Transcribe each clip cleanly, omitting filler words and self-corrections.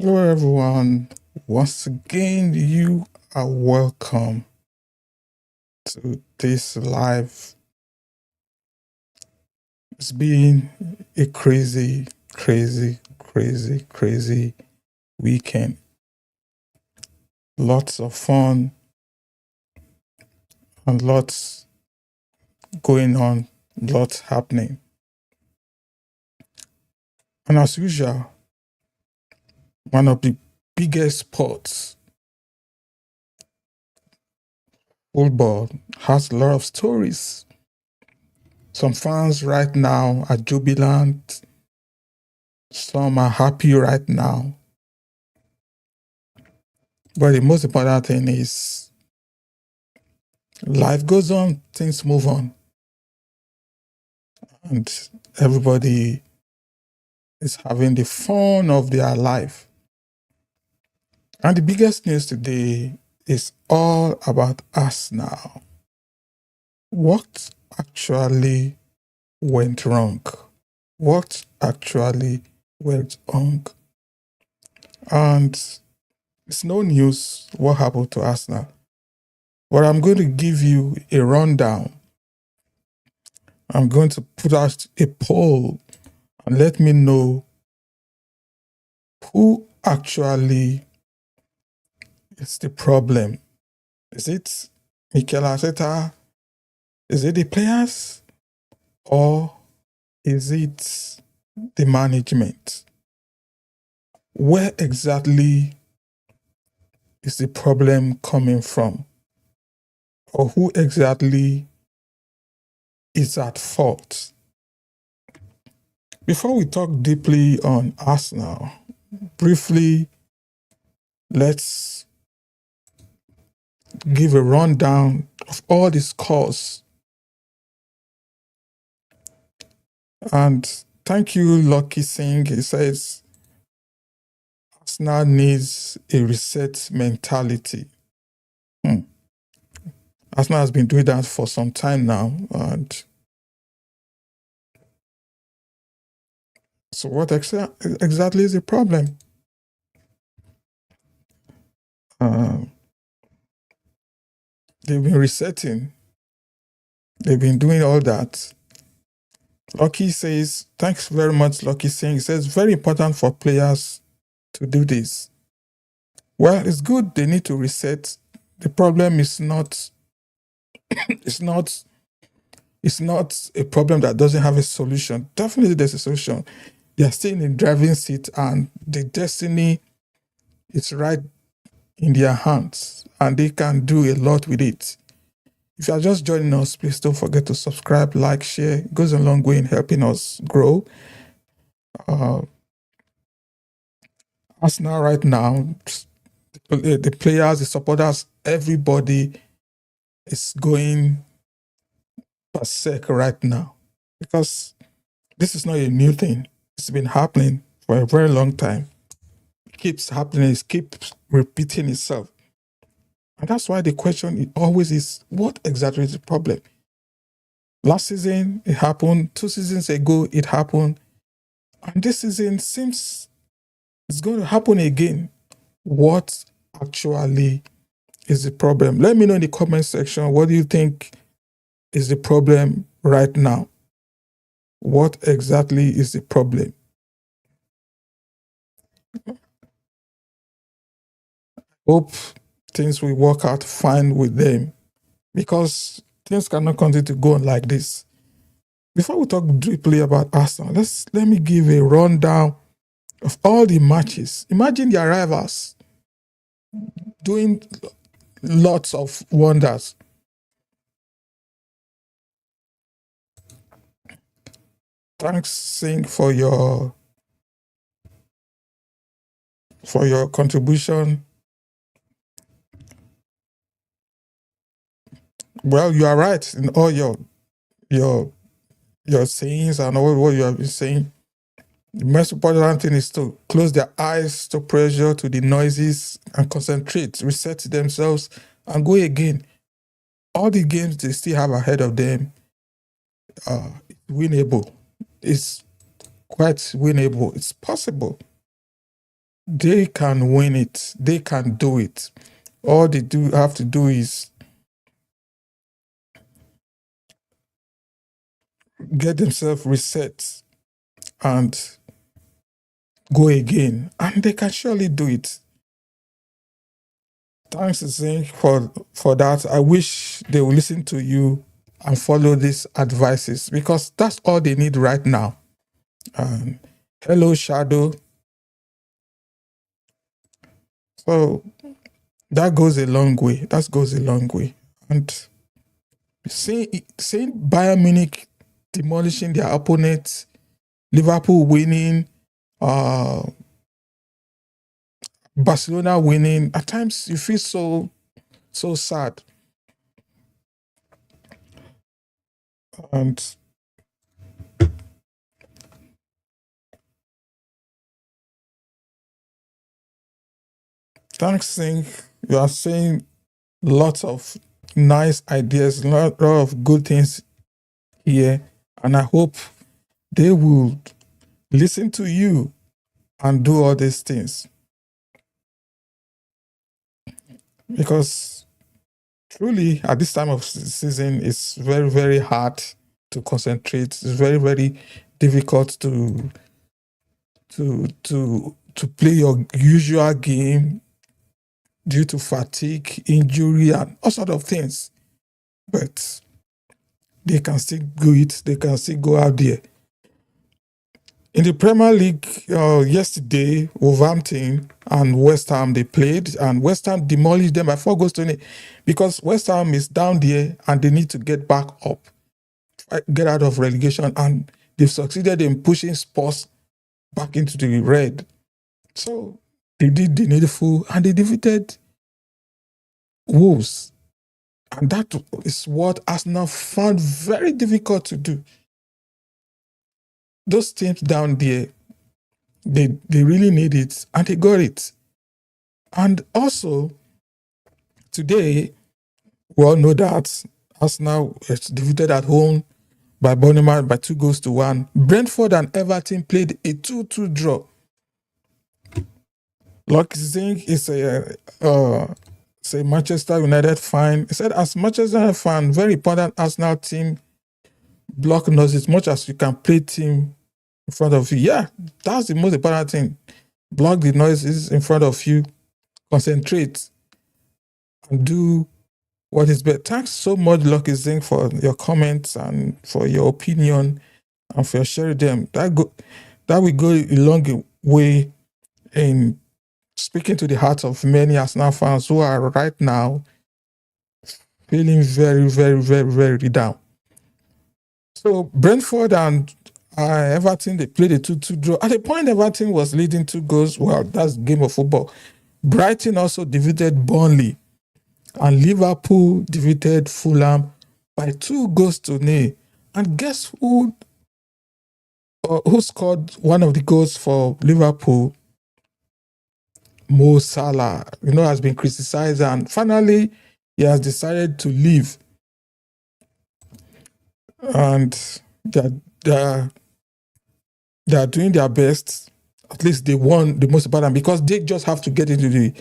Hello, everyone. Once again, you are welcome to this live. It's been a crazy weekend. Lots of fun and lots going on, lots happening. And as usual, one of the biggest sports, football, has a lot of stories. Some fans right now are jubilant, some are happy right now. But the most important thing is life goes on, things move on, and everybody is having the fun of their life. And the biggest news today is all about us now. What actually went wrong? What actually went wrong? And it's no news what happened to us now. But I'm going to give you a rundown. I'm going to put out a poll and let me know who actually is the problem. Is it Mikel Arteta? Is it the players? Or is it the management? Where exactly is the problem coming from? Or who exactly is at fault? Before we talk deeply on Arsenal, briefly, let's give a rundown of all the scores. And thank you, Lucky Singh. He says Arsenal needs a reset mentality. Arsenal has been doing that for some time now. And so, what exactly is the problem? Uh, they've been resetting, they've been doing all that. Lucky says, thanks very much, Lucky Singh. He says, very important for players to do this. Well, it's good they need to reset. The problem is not, it's not it's not a problem that doesn't have a solution. Definitely there's a solution. They are still in the driving seat and the destiny is right in their hands and they can do a lot with it. If you are just joining us, please don't forget to subscribe, like, share. It goes a long way in helping us grow. Arsenal right now, the players, the supporters, everybody is going berserk right now because this is not a new thing. It's been happening for a very long time. It keeps happening, it keeps repeating itself. And that's why the question always is, what exactly is the problem? Last season, it happened. 2 seasons ago, it happened. And this season seems it's going to happen again. What actually is the problem? Let me know in the comment section, what do you think is the problem right now? What exactly is the problem? Hope things will work out fine with them because things cannot continue to go on like this. Before we talk deeply about Arsenal, let me give a rundown of all the matches. Imagine the arrivals doing lots of wonders. Thanks, Singh, for your contribution. Well, you are right in all your your sayings and all what you have been saying. The most important thing is to close their eyes to pressure, to the noises, and concentrate, reset themselves, and go again. All the games they still have ahead of them are winnable. It's quite winnable. It's possible. They can win it. They can do it. All they do have to do is get themselves reset and go again, and they can surely do it. Thanks, Zink, for that. I wish they will listen to you and follow these advices because that's all they need right now. Um, Hello, Shadow. So that goes a long way. That goes a long way. And seeing Bayern Munich demolishing their opponents, Liverpool winning, uh, Barcelona winning, at times you feel so sad. And thanks, Singh. You are saying lots of nice ideas, lot of good things here. And I hope they will listen to you and do all these things. Because truly, at this time of season, it's very, very hard to concentrate. It's very, very difficult to play your usual game due to fatigue, injury, and all sort of things. But they can still do it. They can still go out there. In the Premier League yesterday, Wolverhampton and West Ham they played, and West Ham demolished them by 4 goals to 0 because West Ham is down there and they need to get back up, get out of relegation, and they've succeeded in pushing Spurs back into the red. So they did the needful and they defeated Wolves, and that is what Arsenal found very difficult to do. Those teams down there, they really need it, and they got it. And also, today, we all know that Arsenal is defeated at home by Bournemouth by 2 goals to 1. Brentford and Everton played a 2-2 draw. Lucky Zink is say Manchester United fan. He said, as Manchester United fan, very important Arsenal team block noise as much as you can play team in front of you. Yeah, that's the most important thing. Block the noises in front of you, concentrate, and do what is best. Thanks so much, Lucky Zink, for your comments and for your opinion and for sharing them. That will go a long way in speaking to the hearts of many Arsenal fans who are right now feeling very, very, very, very down. So Brentford and Everton, they played a 2-2 draw. At the point, Everton was leading 2 goals. Well, that's game of football. Brighton also defeated Burnley, and Liverpool defeated Fulham by 2 goals to 0. And guess who scored one of the goals for Liverpool? Mo Salah, has been criticized, and finally he has decided to leave. And they're doing their best. At least they won the most important because they just have to get into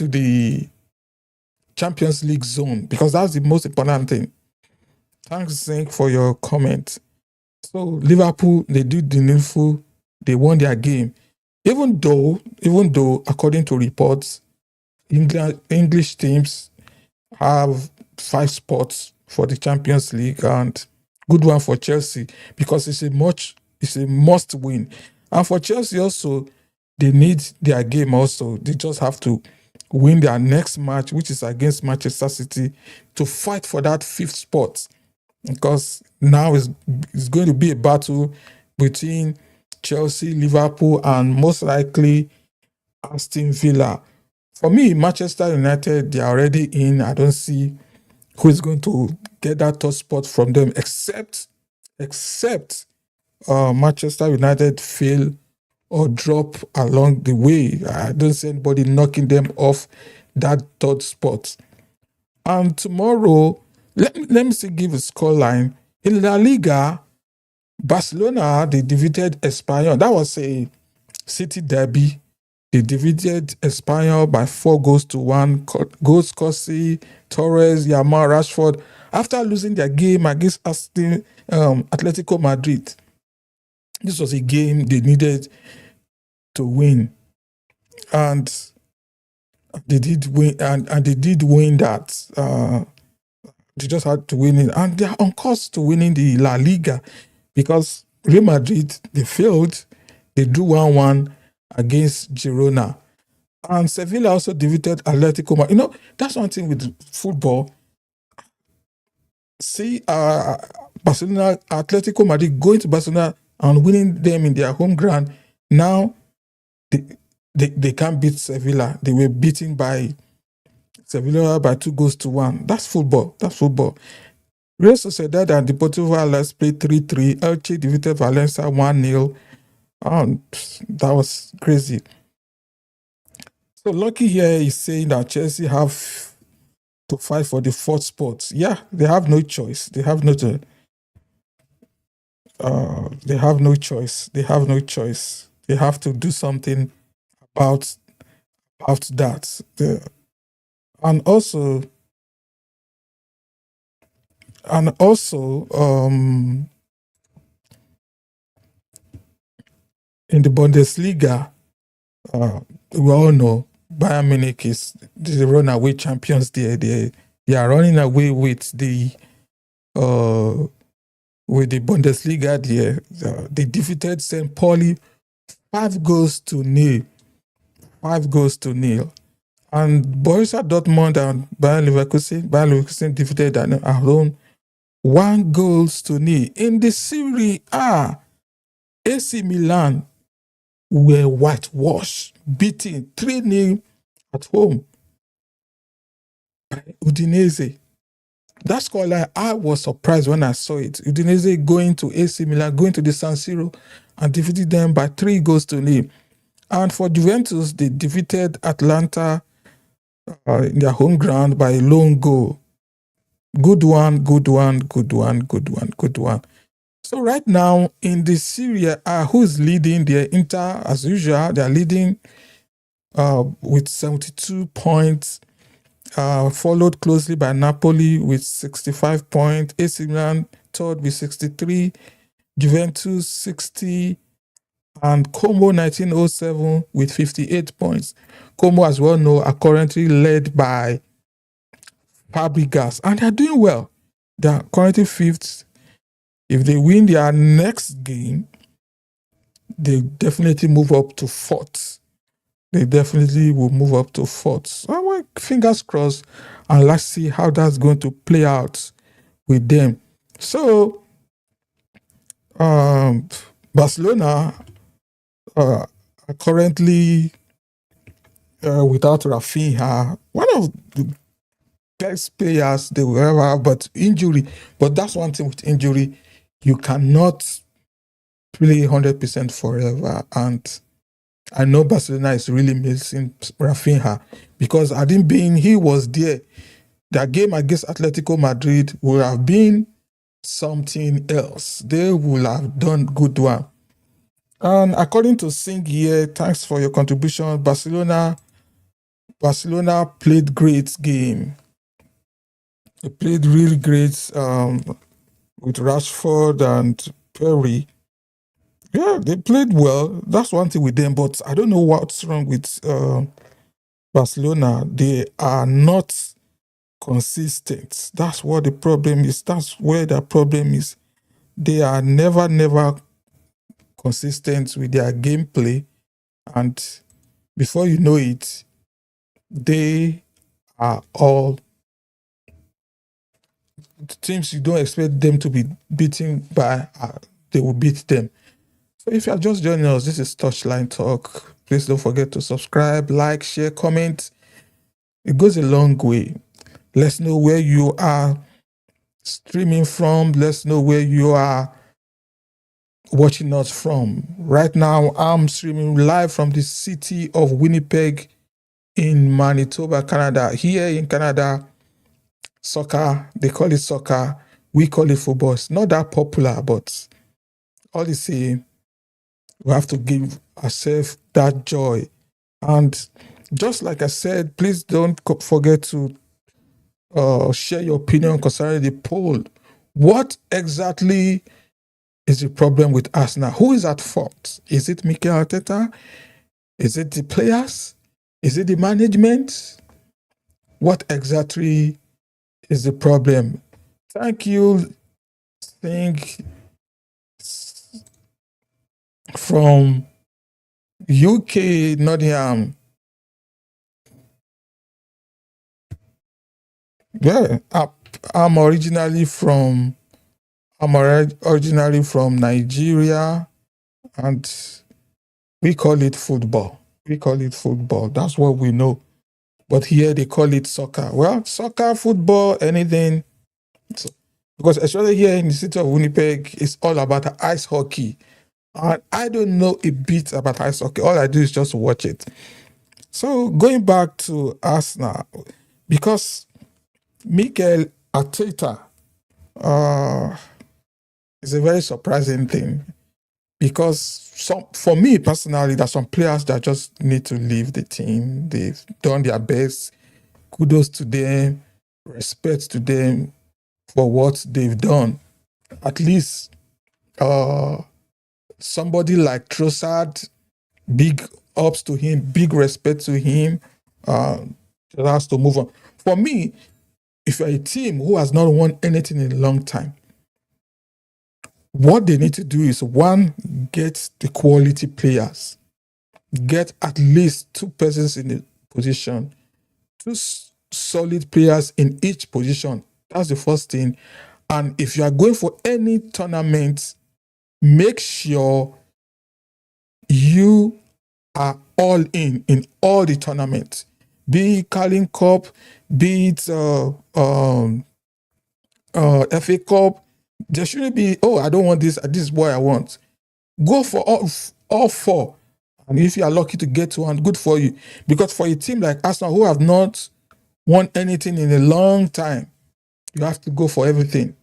the Champions League zone because that's the most important thing. Thanks, Zink, for your comment. So Liverpool, they did the needful. They won their game, even though, according to reports, English teams have 5 spots for the Champions League, and good one for Chelsea because it's a must win. And for Chelsea also, they need their game also. They just have to win their next match, which is against Manchester City, to fight for that 5th spot. Because now it's going to be a battle between Chelsea, Liverpool, and most likely Aston Villa. For me, Manchester United, they are already in. I don't see who is going to get that top spot from them, except Manchester United fail or drop along the way. I don't see anybody knocking them off that third spot. And tomorrow, let me see, give a scoreline. In La Liga, Barcelona, they defeated Espanyol. That was a city derby. They defeated Espanyol by 4-1. Goals Cosi, Torres, Yamal, Rashford. After losing their game against Atletico Madrid, this was a game they needed to win, and they did win. And they did win that. They just had to win it, and they are on course to winning the La Liga because Real Madrid, they failed. They drew 1-1 against Girona. And Sevilla also defeated Atletico Madrid. That's one thing with football. See, Barcelona, Atletico Madrid going to Barcelona and winning them in their home ground. Now, they can't beat Sevilla. They were beaten by Sevilla by 2-1. That's football. Real Sociedad and Deportivo Alaves played 3-3. Elche defeated Valencia 1-0. That was crazy. So Lucky here is saying that Chelsea have to fight for the fourth spot. Yeah, they have no choice. They have no choice. They have to do something about that. And also, in the Bundesliga, we all know Bayern Munich is the runaway champions. They are running away with the Bundesliga. They defeated St. Pauli 5-0. And Borussia Dortmund and Bayern Leverkusen defeated at home 1-0. In the Serie A, AC Milan were whitewashed, beating 3-0 at home by Udinese. That scoreline, I was surprised when I saw it. Udinese going to AC Milan, going to the San Siro, and defeated them by 3-0. And for Juventus, they defeated Atlanta in their home ground by a lone goal. Good one. So right now in the Serie A, who's leading? The Inter, as usual, they're leading with 72 points, followed closely by Napoli with 65 points, AC Milan third with 63, Juventus 60, and Como 1907 with 58 points. Como, as well know, are currently led by Fabregas, and they're doing well. They're currently fifth. If they win their next game, they definitely move up to fourth. So, fingers crossed, and let's see how that's going to play out with them. So, Barcelona are currently without Rafinha, one of the best players they will ever have, but injury. But that's one thing with injury. You cannot play 100% forever. And I know Barcelona is really missing Rafinha because he was there. That game against Atletico Madrid would have been something else. They will have done good one. And according to Singh here, thanks for your contribution. Barcelona played great game. They played really great with Rashford and Perry. Yeah, they played well. That's one thing with them, but I don't know what's wrong with Barcelona. They are not consistent. That's what the problem is. That's where the problem is. They are never consistent with their gameplay, and before you know it, they are all the teams you don't expect them to be beaten by. They will beat them. So if you are just joining us, this is Touchline Talk. Please don't forget to subscribe, like, share, comment. It goes a long way. Let's know where you are streaming from. Let's know where you are watching us from. Right now, I'm streaming live from the city of Winnipeg in Manitoba, Canada. Here in Canada, soccer, they call it soccer. We call it football. It's not that popular, but all the same, we have to give ourselves that joy. And just like I said, please don't forget to share your opinion concerning the poll. What exactly is the problem with Arsenal? Who is at fault? Is it Mikel Arteta? Is it the players? Is it the management? What exactly is the problem? Thank you, Think from UK, Nottingham. Yeah, I'm originally from originally from Nigeria, and we call it football. We call it football. That's what we know. But here they call it soccer. Well, soccer, football, anything. So, because especially here in the city of Winnipeg, it's all about ice hockey. And I don't know a bit about ice hockey. All I do is just watch it. So going back to Arsenal, because Mikel Arteta uh, is a very surprising thing. Because for me personally, there's some players that just need to leave the team. They've done their best. Kudos to them. Respect to them for what they've done. At least somebody like Trossard, big ups to him, big respect to him. Has to move on. For me, if you're a team who has not won anything in a long time, what they need to do is one, get the quality players, get at least two persons in the position, two solid players in each position. That's the first thing. And if you are going for any tournament, make sure you are all in all the tournaments. Be it Carling Cup, be it FA Cup. There shouldn't be, oh, I don't want this. This is what I want. Go for all four. And if you are lucky to get one, good for you. Because for a team like Arsenal, who have not won anything in a long time, you have to go for everything.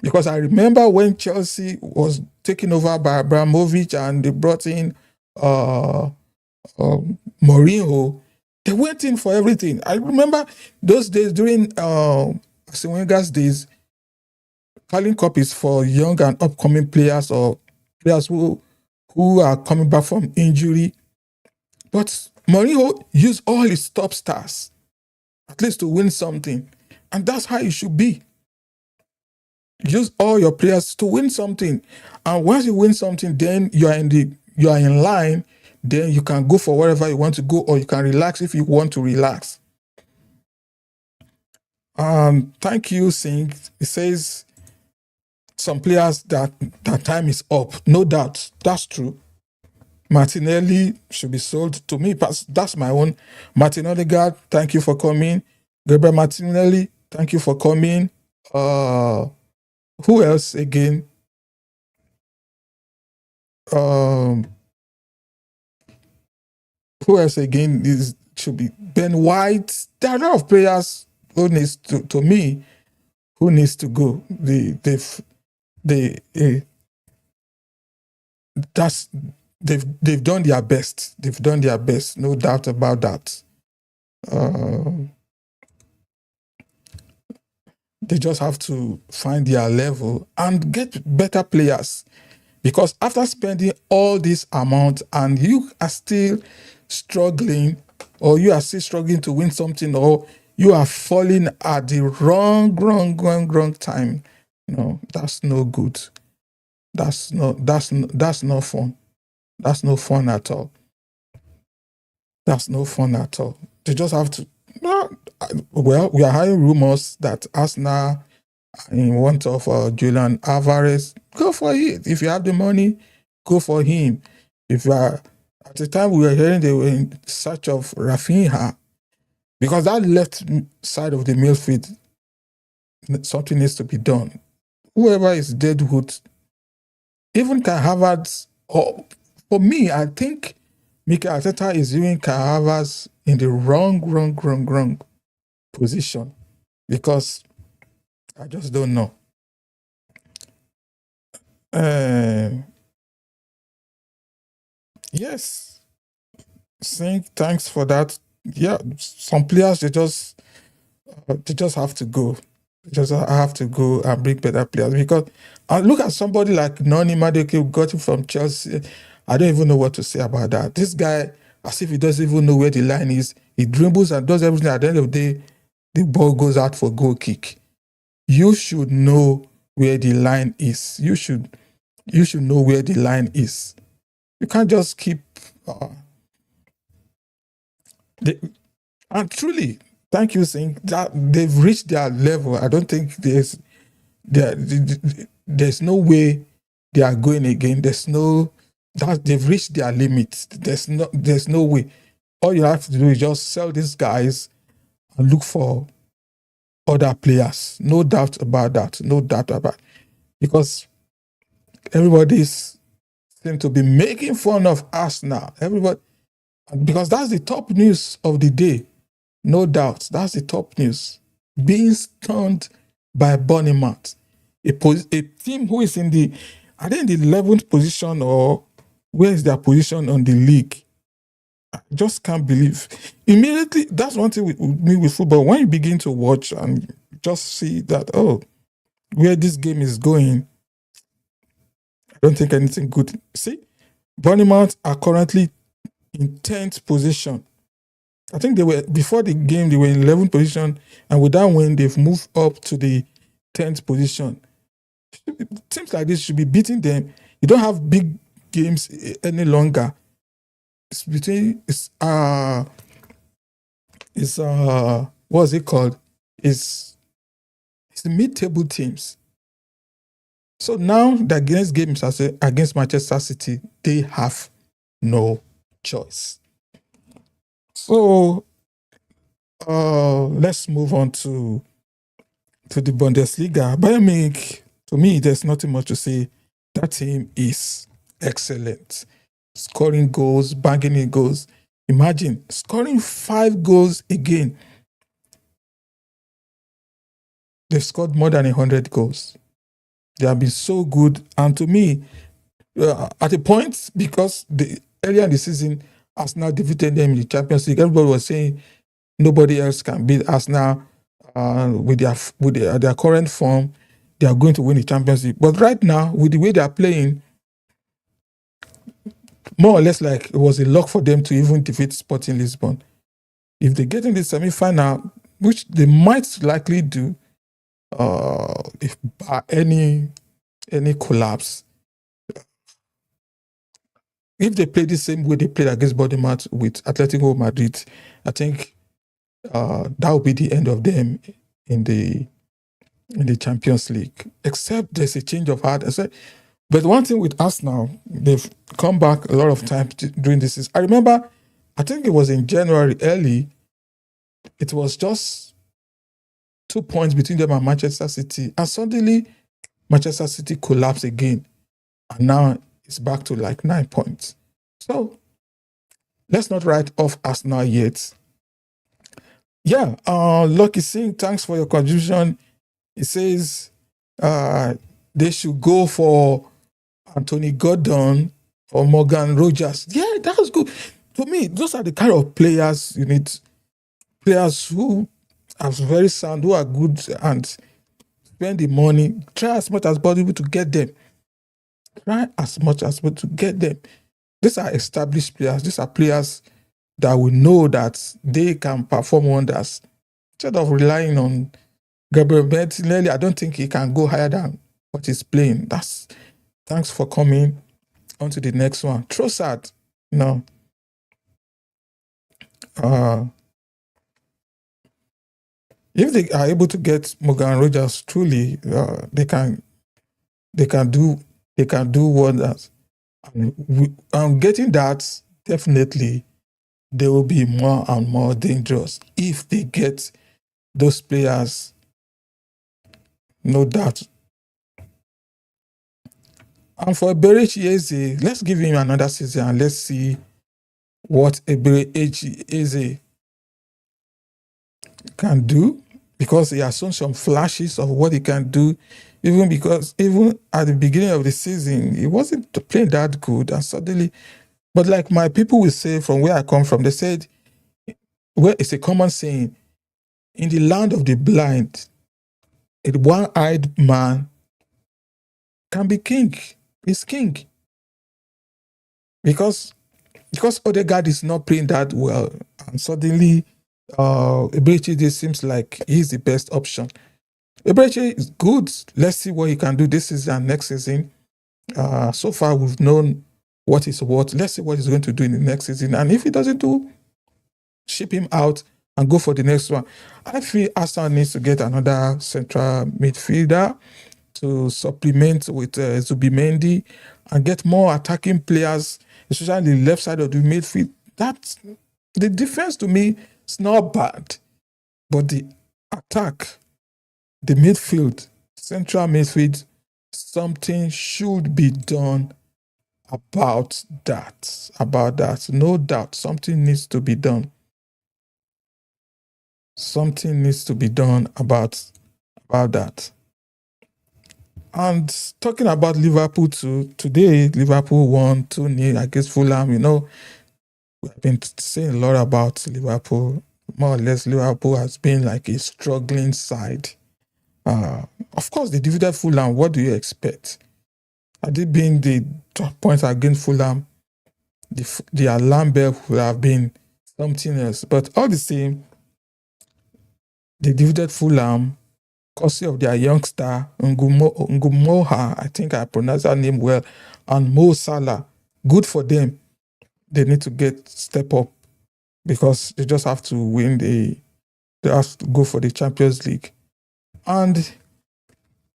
Because I remember when Chelsea was taken over by Abramovich and they brought in Mourinho, they went in for everything. I remember those days during Arsene Wenger's days, Carling Cup is for young and upcoming players or players who are coming back from injury. But Mourinho used all his top stars, at least to win something. And that's how it should be. Use all your players to win something. And once you win something, then you are in line, then you can go for wherever you want to go, or you can relax if you want to relax. Thank you, Singh. It says some players that time is up. No doubt. That's true. Martinelli should be sold to me. That's my own. Martin Odegaard, thank you for coming. Gabriel Martinelli, thank you for coming. Who else again? Who else again should be Ben White? There are a lot of players who needs to me who needs to go. They've done their best. They've done their best, no doubt about that. They just have to find their level and get better players. Because after spending all this amount and you are still struggling, or you are still struggling to win something, or you are falling at the wrong time, that's no good. That's no fun. That's no fun at all. That's no fun at all. They just have to. Well, we are hearing rumors that Arsenal, in want of Julian Alvarez, go for it. If you have the money, go for him. If you are, at the time we were hearing they were in search of Rafinha, because that left side of the midfield, something needs to be done. Whoever is deadwood, even Kai Havertz, or for me, I think Mikel Arteta is viewing Kai Havertz in the wrong position, because I just don't know. Uh, yes, Sink, thanks for that. Yeah, some players they just have to go. They just have to go and bring better players because look at somebody like Noni Madueke who got him from Chelsea. I don't even know what to say about that. This guy, as if he doesn't even know where the line is. He dribbles and does everything. At the end of the day, the ball goes out for goal kick. You should know where the line is. You should know where the line is. You can't just keep. The, and truly, thank you, Singh. That they've reached their level. I don't think there's no way they are going again. There's no that they've reached their limit. There's no way. All you have to do is just sell these guys and look for other players. No doubt about that. No doubt about it. Because everybody's seem to be making fun of us now. Everybody, because that's the top news of the day. No doubt, that's the top news. Being stunned by Bournemouth, a team who is in the, I think, the 11th position, or where is their position on the league? I just can't believe. Immediately, that's one thing with me with football. When you begin to watch and just see that, oh, where this game is going, I don't think anything good. See, Bournemouth are currently in 10th position. I think they were, before the game, they were in 11th position, and with that win, they've moved up to the 10th position. Teams like this should be beating them. You don't have big games any longer. It's between, what's it called? It's the mid-table teams. So now the against games against Manchester City, they have no choice. So let's move on to the Bundesliga. Bayern Munich, to me, there's nothing much to say. That team is excellent. Scoring goals, banging in goals. Imagine scoring 5 goals again. They've scored more than 100 goals. They have been so good. And to me, at a point, because earlier in the season, Arsenal defeated them in the Champions League, everybody was saying nobody else can beat Arsenal with their current form. They are going to win the Champions League. But right now, with the way they are playing, more or less like it was a lock for them to even defeat Sporting Lisbon. If they get in the semi-final, which they might likely do, if by any collapse, if they play the same way they played against Bournemouth with Atletico Madrid, I think that will be the end of them in the Champions League. Except there's a change of heart. But one thing with Arsenal, they've come back a lot of times during this season. I remember, I think it was in January early, it was just 2 points between them and Manchester City. And suddenly, Manchester City collapsed again. And now it's back to like 9 points. So, let's not write off Arsenal yet. Yeah, Lucky Singh, thanks for your contribution. It says they should go for Anthony Gordon or Morgan Rogers. Yeah, that's good. For me, those are the kind of players you need. Players who are very sound, who are good, and spend the money. Try as much as possible to get them. Try as much as possible to get them. These are established players. These are players that we know that they can perform wonders. Instead of relying on Gabriel Martinelli, I don't think he can go higher than what he's playing. Thanks for coming on to the next one. Trossard, no. If they are able to get Morgan Rogers, truly, they can do wonders. And getting that, definitely, they will be more and more dangerous if they get those players. No doubt. And for Eberechi Eze, let's give him another season and let's see what Eberechi Eze can do, because he has shown some flashes of what he can do Even because even at the beginning of the season, he wasn't playing that good, and suddenly, but like my people will say from where I come from, they said, well, it's a common saying, in the land of the blind, a one-eyed man can be king. He's king because Odegaard is not playing that well, and suddenly, Eberechi seems like he's the best option. Eberechi is good. Let's see what he can do this season and next season. So far, we've known what he's worth. Let's see what he's going to do in the next season. And if he doesn't do, ship him out and go for the next one. I feel Arsenal needs to get another central midfielder to supplement with Zubimendi and get more attacking players, especially the left side of the midfield. That's the defense to me is not bad, but the attack, the midfield, central midfield, something should be done about that. About that. No doubt, something needs to be done. Something needs to be done about that. And talking about Liverpool too, today Liverpool won 2-0 against Fulham. We've been saying a lot about Liverpool. More or less, Liverpool has been like a struggling side. Of course, they defeated Fulham. What do you expect? Had it been the top points against Fulham, the alarm bell would have been something else. But all the same, they defeated Fulham, courtesy of their youngster, Ngumoha, I think I pronounced that name well, and Mo Salah. Good for them. They need to step up because they just have to win they have to go for the Champions League. And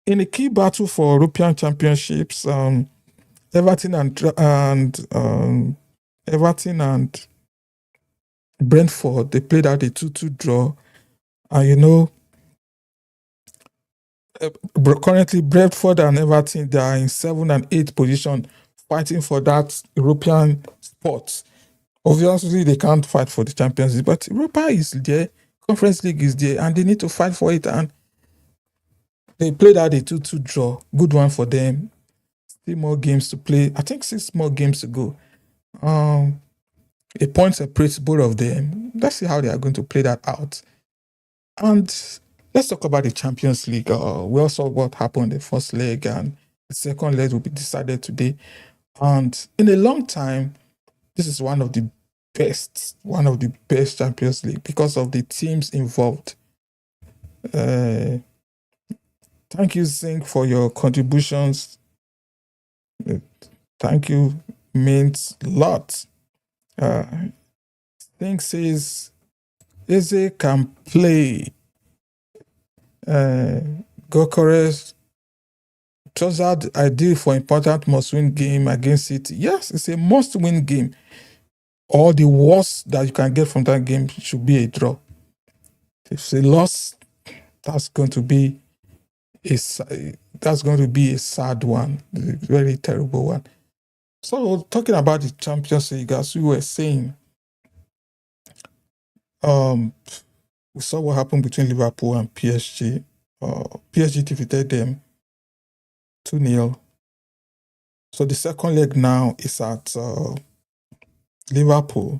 in a key battle for European Championships, Everton and Brentford, they played out a 2-2 draw. And currently Brentford and Everton, they are in 7 and 8 position, fighting for that European spot. Obviously, they can't fight for the Champions League, but Europa is there, Conference League is there, and they need to fight for it. And they played out a 2-2 draw. Good one for them. Still more games to play. I think 6 more games to go. A point separates both of them. Let's see how they are going to play that out. And let's talk about the Champions League. We all saw what happened in the first leg, and the second leg will be decided today. And in a long time, this is one of the best Champions League because of the teams involved. Thank you, Zink, for your contributions. Thank you, means a lot. Zink says Eze can play. Gokores Trossard ideal for important must-win game against City. Yes, it's a must-win game. Or the worst that you can get from that game should be a draw. If it's a loss, that's going to be a sad one, a very terrible one. So talking about the Champions League, as we were saying, we saw what happened between Liverpool and PSG. PSG defeated them 2-0. So the second leg now is at Liverpool.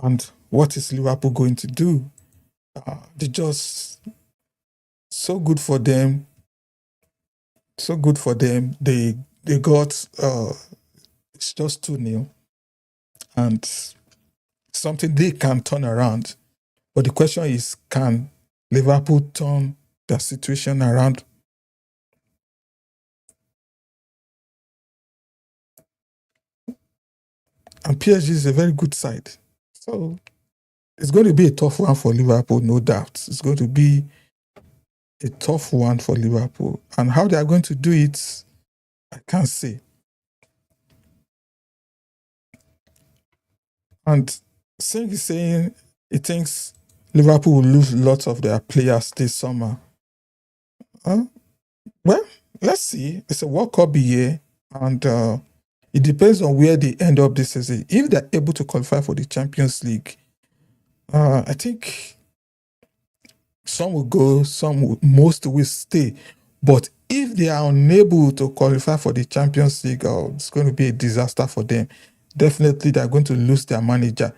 And what is Liverpool going to do? They just so good for them. So good for them. They got it's just 2-0. And something they can turn around. But the question is, can Liverpool turn the situation around? And PSG is a very good side. So it's going to be a tough one for Liverpool, no doubt. It's going to be a tough one for Liverpool. And how they are going to do it, I can't say. And Singh is saying he thinks Liverpool will lose lots of their players this summer. Well, let's see. It's a World Cup year, and it depends on where they end up this season. If they're able to qualify for the Champions League, I think some will go, most will stay. But if they are unable to qualify for the Champions League, it's going to be a disaster for them. Definitely, they're going to lose their manager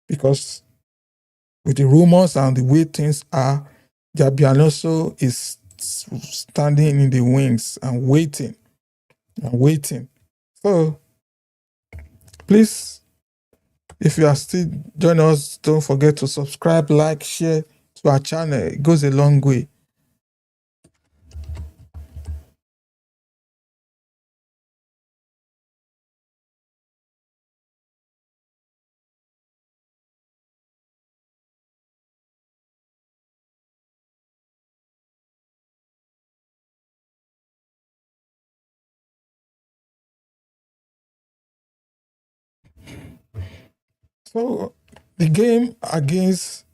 because with the rumors and the way things are, Jabi Alonso is standing in the wings and waiting and waiting. So, please, if you are still joining us, don't forget to subscribe, like, share to our channel. It goes a long way. So, the game against,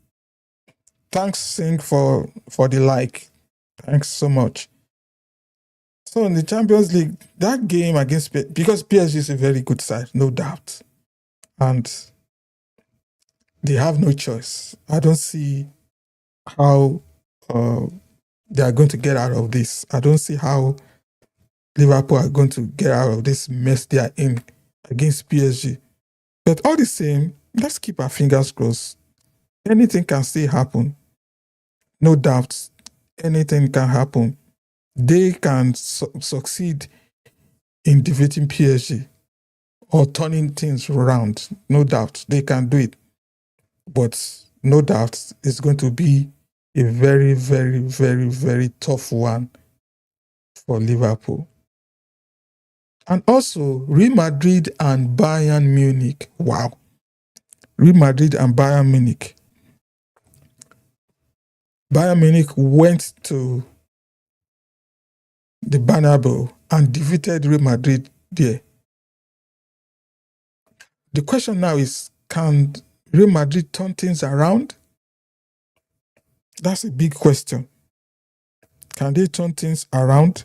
thanks Singh for the like. Thanks so much. So in the Champions League, that game against because PSG is a very good side, no doubt, and they have no choice. I don't see how they are going to get out of this. I don't see how Liverpool are going to get out of this mess they are in against PSG. But all the same, let's keep our fingers crossed. Anything can still happen. No doubt, anything can happen. They can succeed in defeating PSG or turning things around. No doubt, they can do it. But no doubt, it's going to be a very, very, very, very tough one for Liverpool. And also, Real Madrid and Bayern Munich. Wow. Real Madrid and Bayern Munich. Bayern Munich went to the Bernabeu and defeated Real Madrid there. The question now is, can Real Madrid turn things around? That's a big question. Can they turn things around?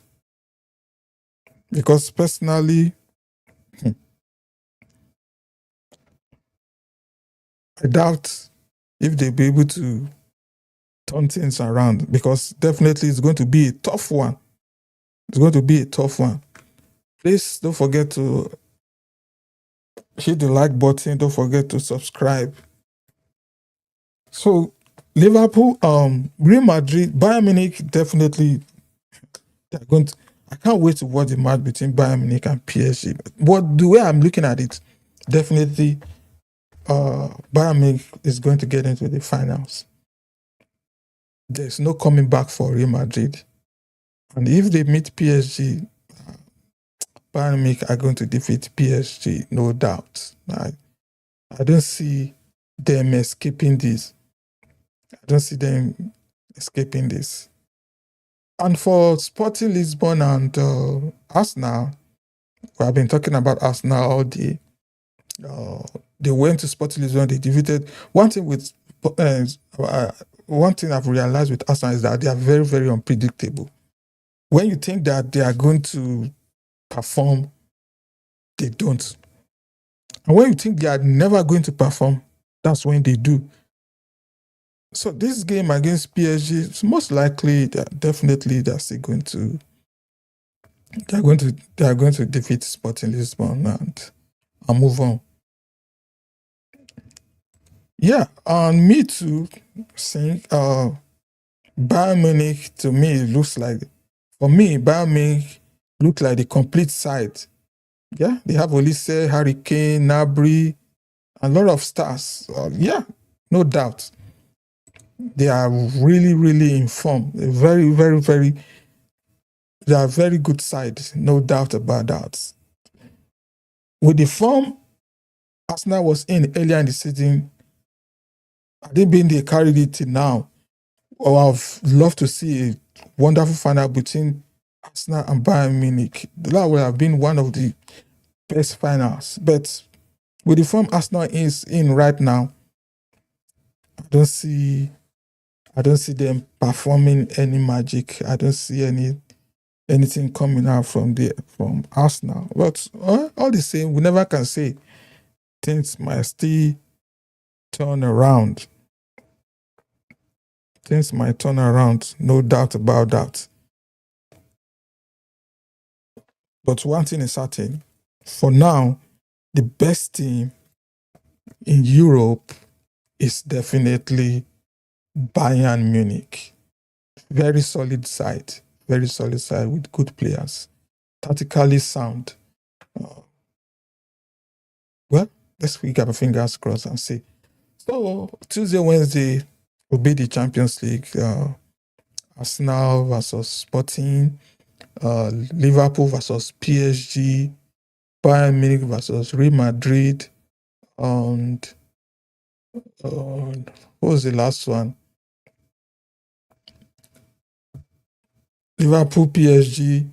Because personally, I doubt if they'll be able to turn things around, because definitely it's going to be a tough one. It's going to be a tough one. Please don't forget to hit the like button. Don't forget to subscribe. So Liverpool, Real Madrid, Bayern Munich, definitely they're going to. I can't wait to watch the match between Bayern Munich and PSG. But the way I'm looking at it, definitely Bayern Munich is going to get into the finals. There's no coming back for Real Madrid. And if they meet PSG, Bayern Munich are going to defeat PSG, no doubt. I don't see them escaping this. I don't see them escaping this. And for Sporting Lisbon and Arsenal, we have been talking about Arsenal all day. They went to Sporting Lisbon, they defeated. One thing I've realized with Arsenal is that they are very, very unpredictable. When you think that they are going to perform, they don't. And when you think they are never going to perform, that's when they do. So this game against PSG, it's most likely definitely they're still going to they are going to defeat Sporting Lisbon and move on. Yeah, and me too. Saying Bayern Munich, to me it looks like, for me Bayern Munich look like the complete side. Yeah, they have Olise, Harry Kane, Nabry, a lot of stars. Yeah, no doubt. They are really, really in form. Very, very, very. They are very good side, no doubt about that. With the form Arsenal was in earlier in the season, had they been they carried it till now, or I've loved to see a wonderful final between Arsenal and Bayern Munich. That would have been one of the best finals. But with the form Arsenal is in right now, I don't see them performing any magic. I don't see anything coming out from Arsenal. But all the same, we never can say things might still turn around. Things might turn around, no doubt about that. But one thing is certain: for now, the best team in Europe is definitely Bayern Munich. Very solid side with good players, tactically sound. Uh, well, let's keep our fingers crossed and see. So Tuesday, Wednesday will be the Champions League. Arsenal versus Sporting, Liverpool versus PSG, Bayern Munich versus Real Madrid, and what was the last one? Liverpool, PSG,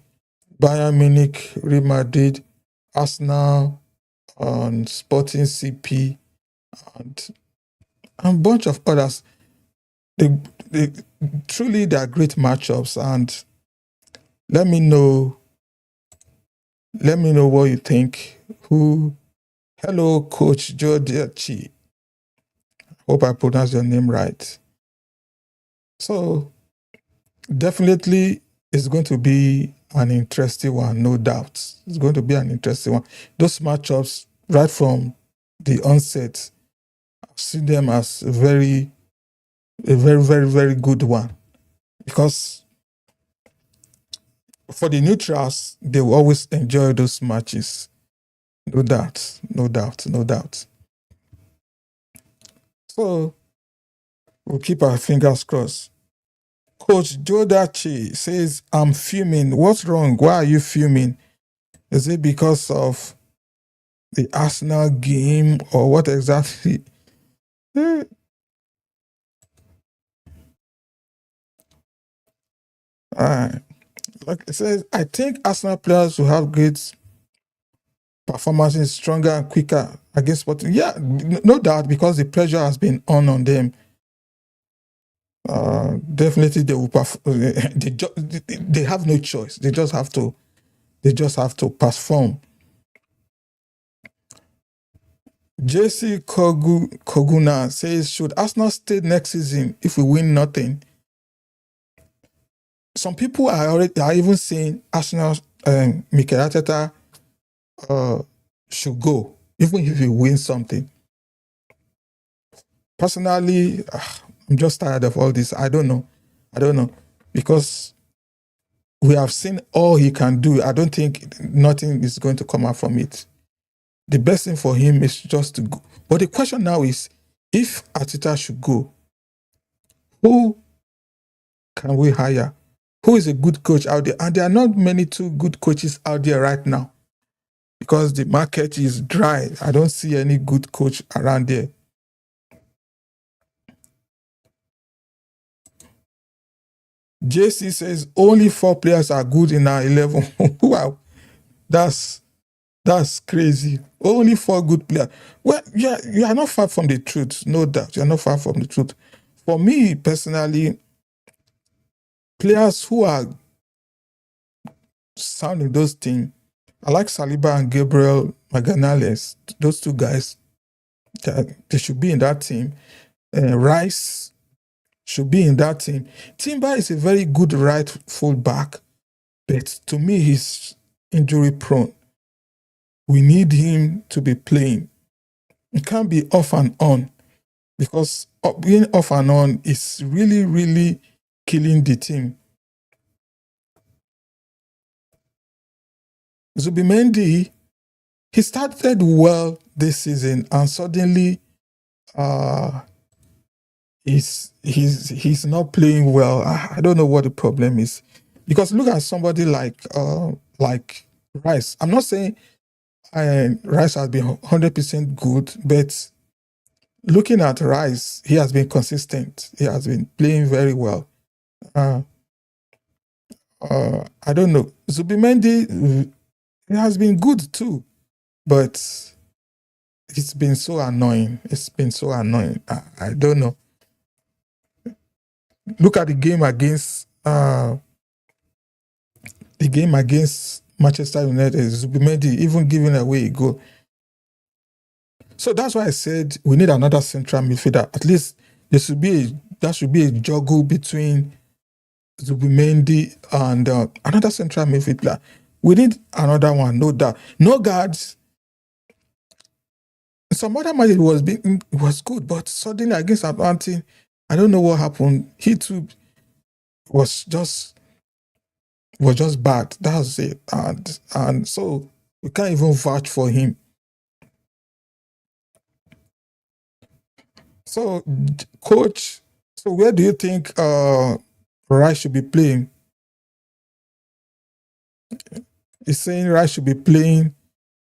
Bayern Munich, Real Madrid, Arsenal, and Sporting CP, and a bunch of others. They truly they are great matchups, and let me know what you think. Hello, Coach Jodiachi. Hope I pronounced your name right. So definitely it's going to be an interesting one, no doubt. It's going to be an interesting one. Those matchups, right from the onset, I've seen them as a very, very good one. Because for the neutrals, they will always enjoy those matches. No doubt, no doubt, no doubt. So we'll keep our fingers crossed. Coach Jodachi says, I'm fuming. What's wrong? Why are you fuming? Is it because of the Arsenal game or what exactly? Like it says, I think Arsenal players will have great performances, stronger and quicker against Sporting. Yeah, no doubt, because the pressure has been on them. Definitely, they will. They have no choice. They just have to. They just have to perform. JC Koguna says, should Arsenal stay next season if we win nothing? Some people are even saying Arsenal, Mikel Arteta should go, even if we win something. Personally, I'm just tired of all this. I don't know. Because we have seen all he can do. I don't think nothing is going to come out from it. The best thing for him is just to go. But the question now is, if Arteta should go, who can we hire? Who is a good coach out there? And there are not many too good coaches out there right now because the market is dry. I don't see any good coach around there. JC says only 4 players are good in our 11. Wow, that's crazy. Only 4 good players. Well, yeah, you are not far from the truth, no doubt. You are not far from the truth. For me personally, players who are sound in those teams, I like Saliba and Gabriel Magalhaes. Those 2 guys, they should be in that team. Rice should be in that team. Timber is a very good right fullback, but to me, he's injury prone. We need him to be playing. It can't be off and on, because being off and on is really, really killing the team. Zubimendi, he started well this season, and suddenly he's not playing well. I don't know what the problem is, because look at somebody like Rice. I'm not saying Rice has been 100% good, but looking at Rice, he has been consistent. He has been playing very well. I don't know. Zubimendi, he has been good too, but it's been so annoying. I don't know. Look at the game against Manchester United. Zubimendi even giving away a goal. So that's why I said we need another central midfielder. At least there should be a juggle between Zubimendi and another central midfielder. We need another one, no doubt. No guards. Some other matches was good, but suddenly against Atlantic, I don't know what happened. He too was just bad. That's it. And so we can't even vouch for him. So coach, so where do you think Rice should be playing? He's saying Rice should be playing.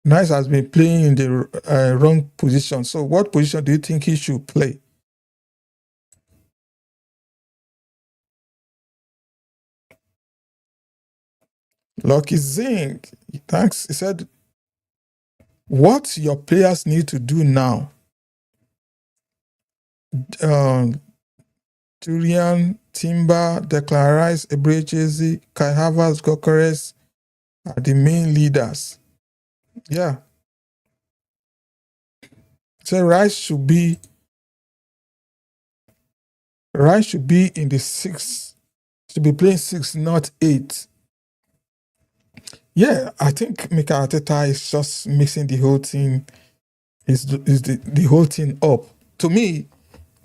Nice has been playing in the wrong position. So what position do you think he should play? Lucky Zing, thanks. He said, what your players need to do now, um, Turian, Timber, Declan Rice, Ebrechezi, Kai Havertz, Gokeres are the main leaders. Yeah. So Rice should be in the six, should be playing six, not eight. Yeah, I think Mikel Arteta is just mixing the whole thing, is the whole thing up. To me,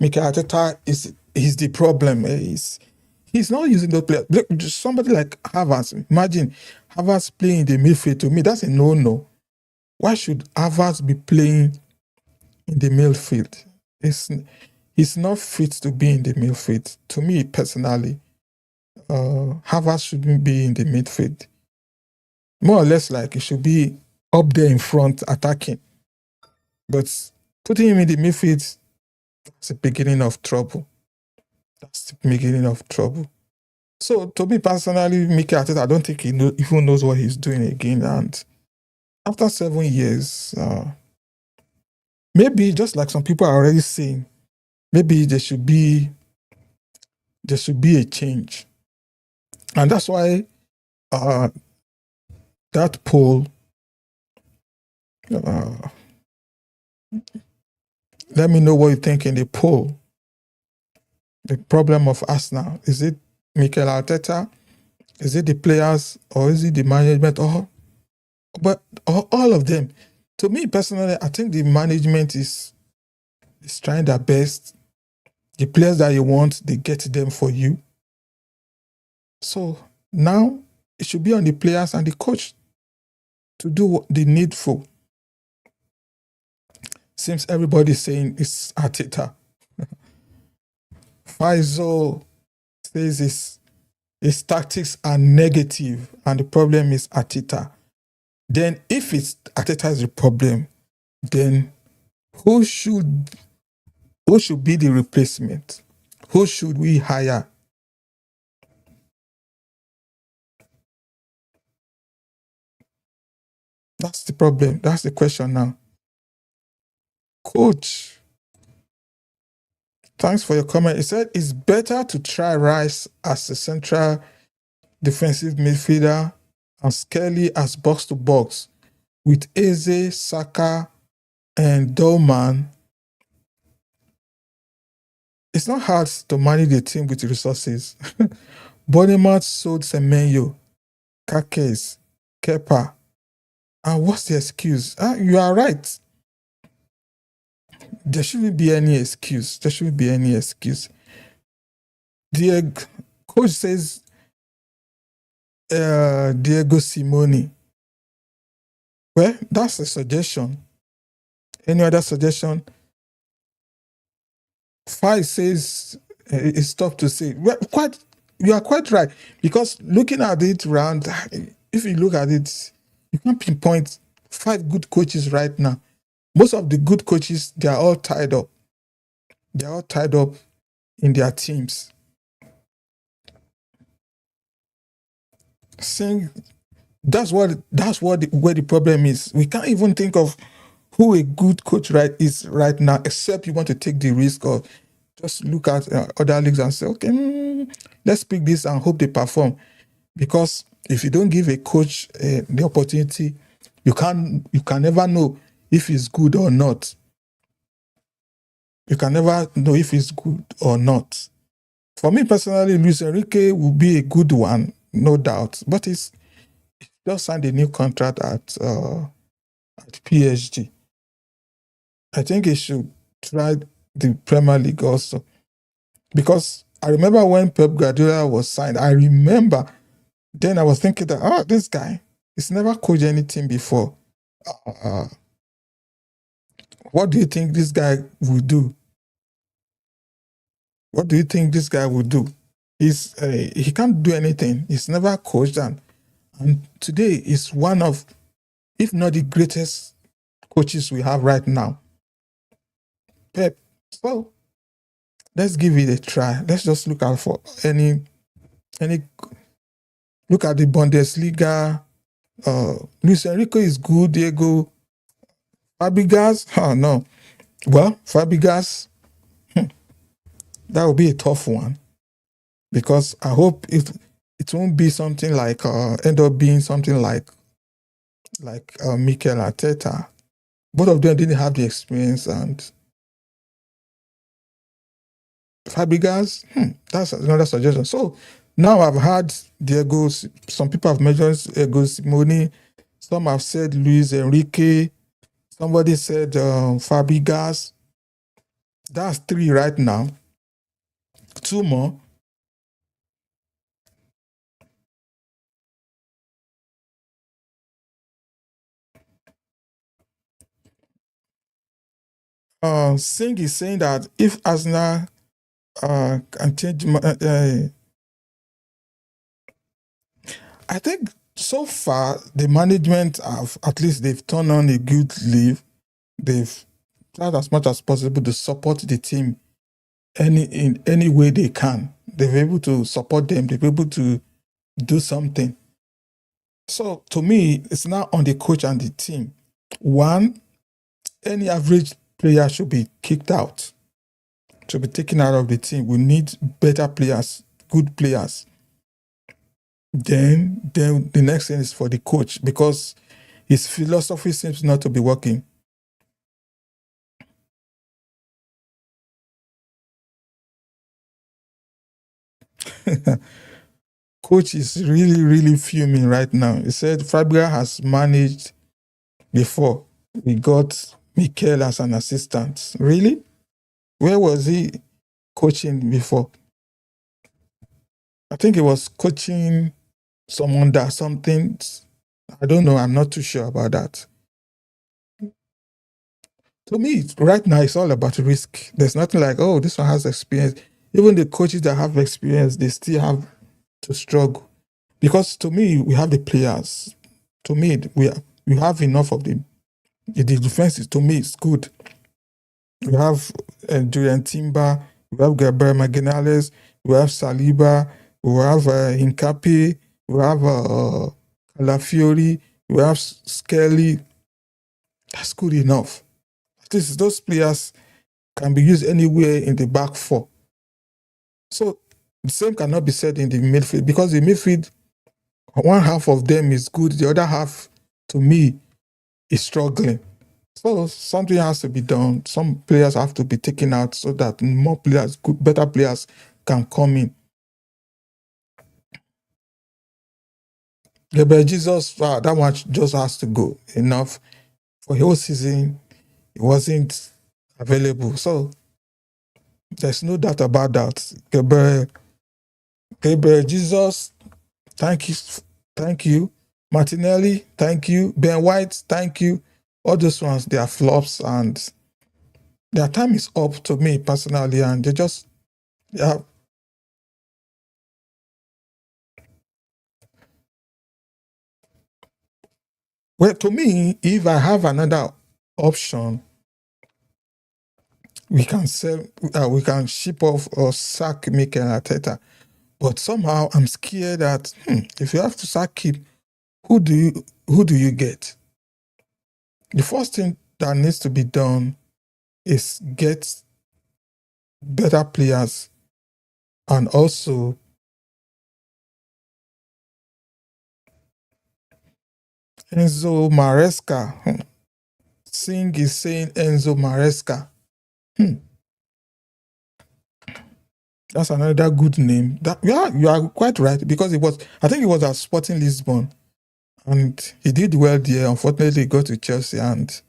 Mikel Arteta is the problem. He's not using those players. Look, just somebody like Havertz. Imagine Havertz playing in the midfield. To me, that's a no-no. Why should Havertz be playing in the midfield? He's not fit to be in the midfield. To me personally, Havertz shouldn't be in the midfield. More or less like he should be up there in front attacking. But putting him in the midfield, that's the beginning of trouble. That's the beginning of trouble. So to me personally, Mikel Arteta, I don't think he even knows what he's doing again. And after 7 years, maybe just like some people are already saying, maybe there should be a change. And that's why that poll, let me know what you think in the poll. The problem of Arsenal, is it Mikel Arteta? Is it the players, or is it the management, or all of them? To me personally, I think the management is trying their best. The players that you want, they get them for you. So now it should be on the players and the coach to do the needful. Seems everybody's saying it's Arteta. Faisal says his tactics are negative and the problem is Arteta. Then if it's Arteta is the problem, then who should be the replacement? Who should we hire? That's the problem. That's the question now. Coach, thanks for your comment. He said it's better to try Rice as a central defensive midfielder and Skelly as box to box with Eze, Saka, and Dolman. It's not hard to manage a team with resources. Bournemouth sold Semenyo, Kakes, Kepa. And what's the excuse? You are right. There shouldn't be any excuse. There shouldn't be any excuse. The coach says Diego Simone. Well, that's a suggestion. Any other suggestion? Five says it's tough to say. Well, you are quite right, because looking at it round, if you look at it, you can pinpoint 5 good coaches right now. Most of the good coaches, they are all tied up. They are all tied up in their teams. Saying where the problem is. We can't even think of who a good coach is right now, except you want to take the risk of just look at other leagues and say, okay, let's pick this and hope they perform. Because if you don't give a coach the opportunity, you can never know if he's good or not. You can never know if he's good or not. For me personally, Luis Enrique will be a good one, no doubt. But it's just signed a new contract at PSG. I think he should try the Premier League also. Because I remember when Pep Guardiola was signed, I remember then I was thinking that, this guy, he's never coached anything before. Uh, what do you think this guy will do? What do you think this guy will do? He can't do anything. He's never coached, and today is one of, if not the greatest coaches we have right now, Pep. So let's give it a try. Let's just look out for any look at the Bundesliga. Luis Enrique is good. Diego Fabregas, no. Well, Fabregas, that will be a tough one because I hope it won't be something like end up being something like Mikel Arteta. Both of them didn't have the experience, and Fabregas, that's another suggestion. So now I've had Diego. Some people have mentioned Diego Simone. Some have said Luis Enrique. Somebody said Fabregas. That's 3 right now. 2 more. Singh is saying that if Arsenal can change, I think so far the management have, at least they've turned on a good leaf. They've tried as much as possible to support the team in any way they can. They've been able to support them. They've been able to do something. So to me, it's now on the coach and the team. One, any average player should be kicked out, should be taken out of the team. We need better players, good players. Then the next thing is for the coach because his philosophy seems not to be working. Coach is really, really fuming right now. He said Fabregas has managed before. We got Mikel as an assistant. Really? Where was he coaching before? I think he was coaching someone that something. I don't know. I'm not too sure about that. To me, right now, it's all about risk. There's nothing like, oh, this one has experience. Even the coaches that have experience, they still have to struggle. Because to me, we have the players. To me, we have enough of them. The defense is, to me, it's good. We have Julian Timber, we have Gabriel Magalhaes, we have Saliba, we have Hincapi, we have Calafiori, we have Skelly. That's good enough. Those players can be used anywhere in the back 4. So the same cannot be said in the midfield because the midfield, one half of them is good, the other half, to me, is struggling. So something has to be done. Some players have to be taken out so that more players, better players, can come in. Gabriel Jesus, that much just has to go. Enough. For the whole season, it wasn't available. So there's no doubt about that. Gabriel Jesus, thank you. Martinelli, thank you. Ben White, thank you. All those ones, they are flops and their time is up to me personally, and they just, yeah. Well, to me, if I have another option, we can we can ship off or sack Mikel Arteta. But somehow I'm scared that if you have to sack him, who do you get? The first thing that needs to be done is get better players and also Enzo Maresca. Singh is saying Enzo Maresca. That's another good name. You are quite right because I think it was at Sporting Lisbon, And he did well there. Unfortunately, he got to Chelsea, and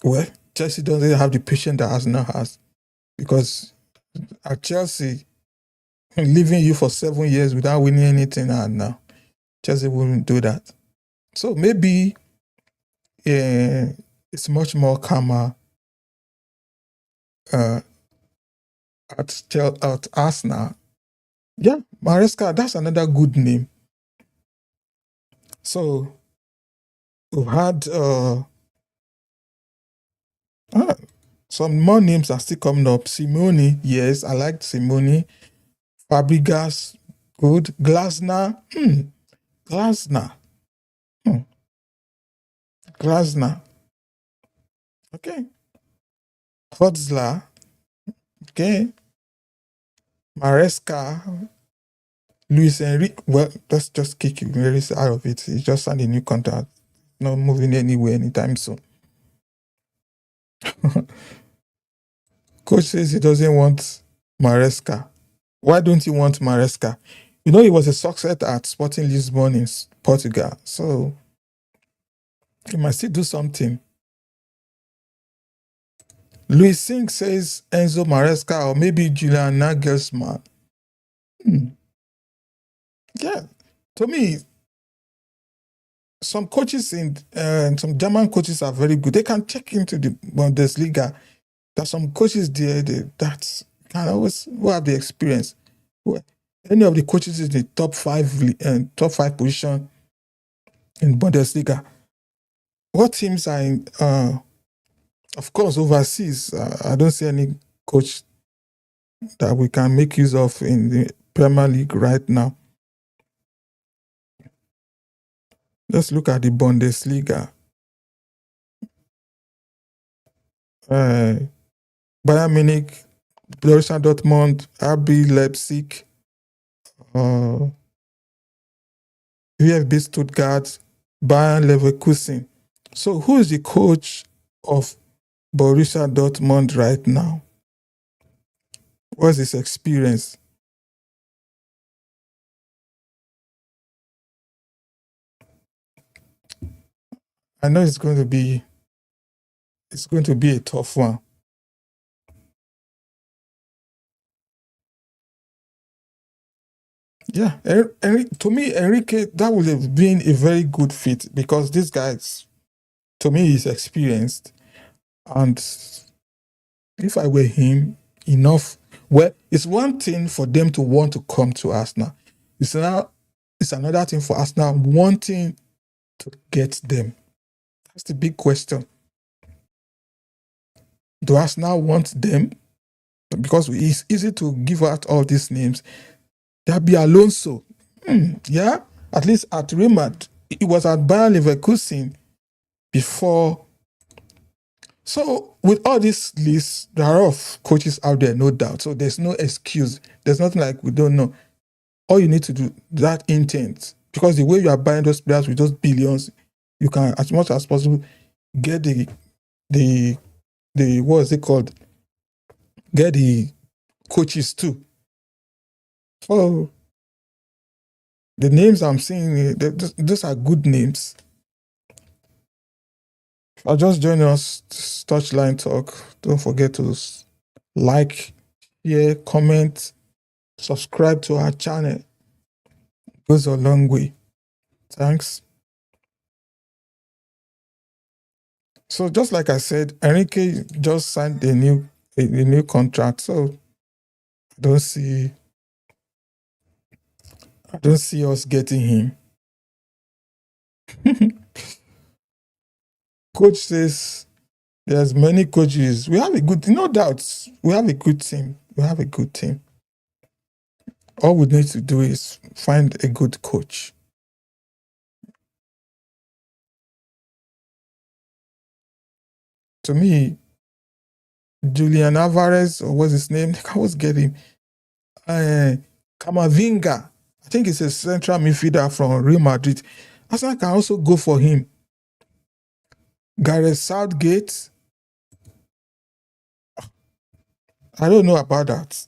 well, Chelsea doesn't have the patience that Arsenal has, because at Chelsea, leaving you for 7 years without winning anything, and now Chelsea wouldn't do that. So maybe it's much more calmer uh, at Arsenal. Yeah, Maresca, that's another good name. So we've had some more names are still coming up. Simone, yes, I like Simone. Fabregas, good. Glasner, Glasner, hmm. Glasner, okay. Hotzler, okay. Maresca, Luis Enrique. Well, let's just kick Maris out of it. He just signed a new contract, not moving anywhere anytime soon. Coach says he doesn't want Maresca. Why don't you want Maresca? You know, he was a success at Sporting Lisbon in Portugal, so he might still do something. Luis Singh says Enzo Maresca or maybe Julian Nagelsmann. Yeah, to me, some coaches some German coaches are very good. They can check into the Bundesliga. There's some coaches there that can always who have the experience. Any of the coaches in the top five position in Bundesliga. What teams are in? Of course, overseas. I don't see any coach that we can make use of in the Premier League right now. Let's look at the Bundesliga. Bayern Munich, Borussia Dortmund, RB Leipzig, VfB Stuttgart, Bayern Leverkusen. So, who is the coach of Borussia Dortmund right now? What's his experience? I know it's going to be a tough one. Yeah, to me, Enrique, that would have been a very good fit because this guy, to me, is experienced. And if I were him, enough. Well, it's one thing for them to want to come to Arsenal. It's another thing for Arsenal wanting to get them. That's the big question. Do Arsenal want them? Because it's easy to give out all these names. There'll be Alonso. Yeah, at least at Real Madrid. It was at Bayern Leverkusen before. So with all these lists, there are of coaches out there, no doubt. So there's no excuse. There's nothing like we don't know. All you need to do that intent, because the way you are buying those players with those billions, you can as much as possible get the what is it called? Get the coaches too. So the names I'm seeing, those are good names. I'll just join us Touchline Talk. Don't forget to like, share, comment, subscribe to our channel. It goes a long way. Thanks. So just like I said, Enrique just signed a new contract. So I don't see us getting him. Coach says there's many coaches. We have a good, no doubt. We have a good team. All we need to do is find a good coach. To me, Julian Alvarez, or what's his name? I can always get him. Kamavinga. I think it's a central midfielder from Real Madrid. Arsenal can also go for him. Gareth Southgate. I don't know about that.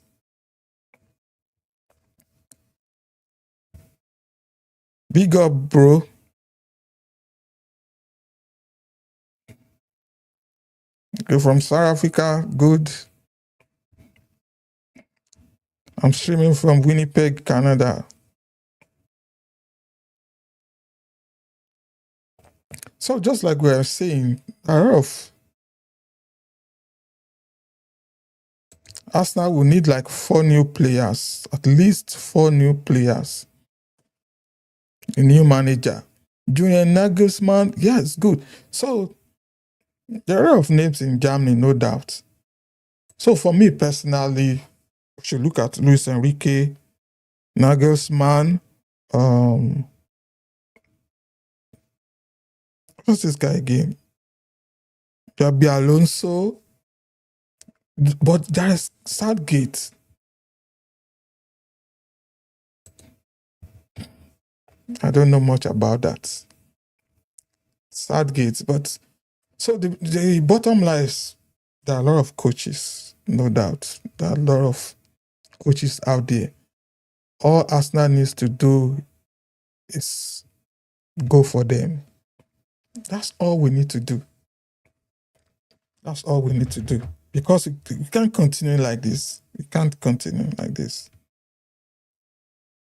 Big up, bro. You're from South Africa. Good. I'm streaming from Winnipeg, Canada. So just like we are saying, Arsenal will need like 4 new players, at least 4 new players. A new manager. Julian Nagelsmann, yes, good. So there are a lot of names in Germany, no doubt. So for me personally, we should look at Luis Enrique, Nagelsmann, what's this guy again? Jabi Alonso. But there is Southgate. I don't know much about that. Southgate, but so the bottom line is there are a lot of coaches, no doubt. There are a lot of coaches out there. All Arsenal needs to do is go for them. That's all we need to do. That's all we need to do. Because we can't continue like this. We can't continue like this.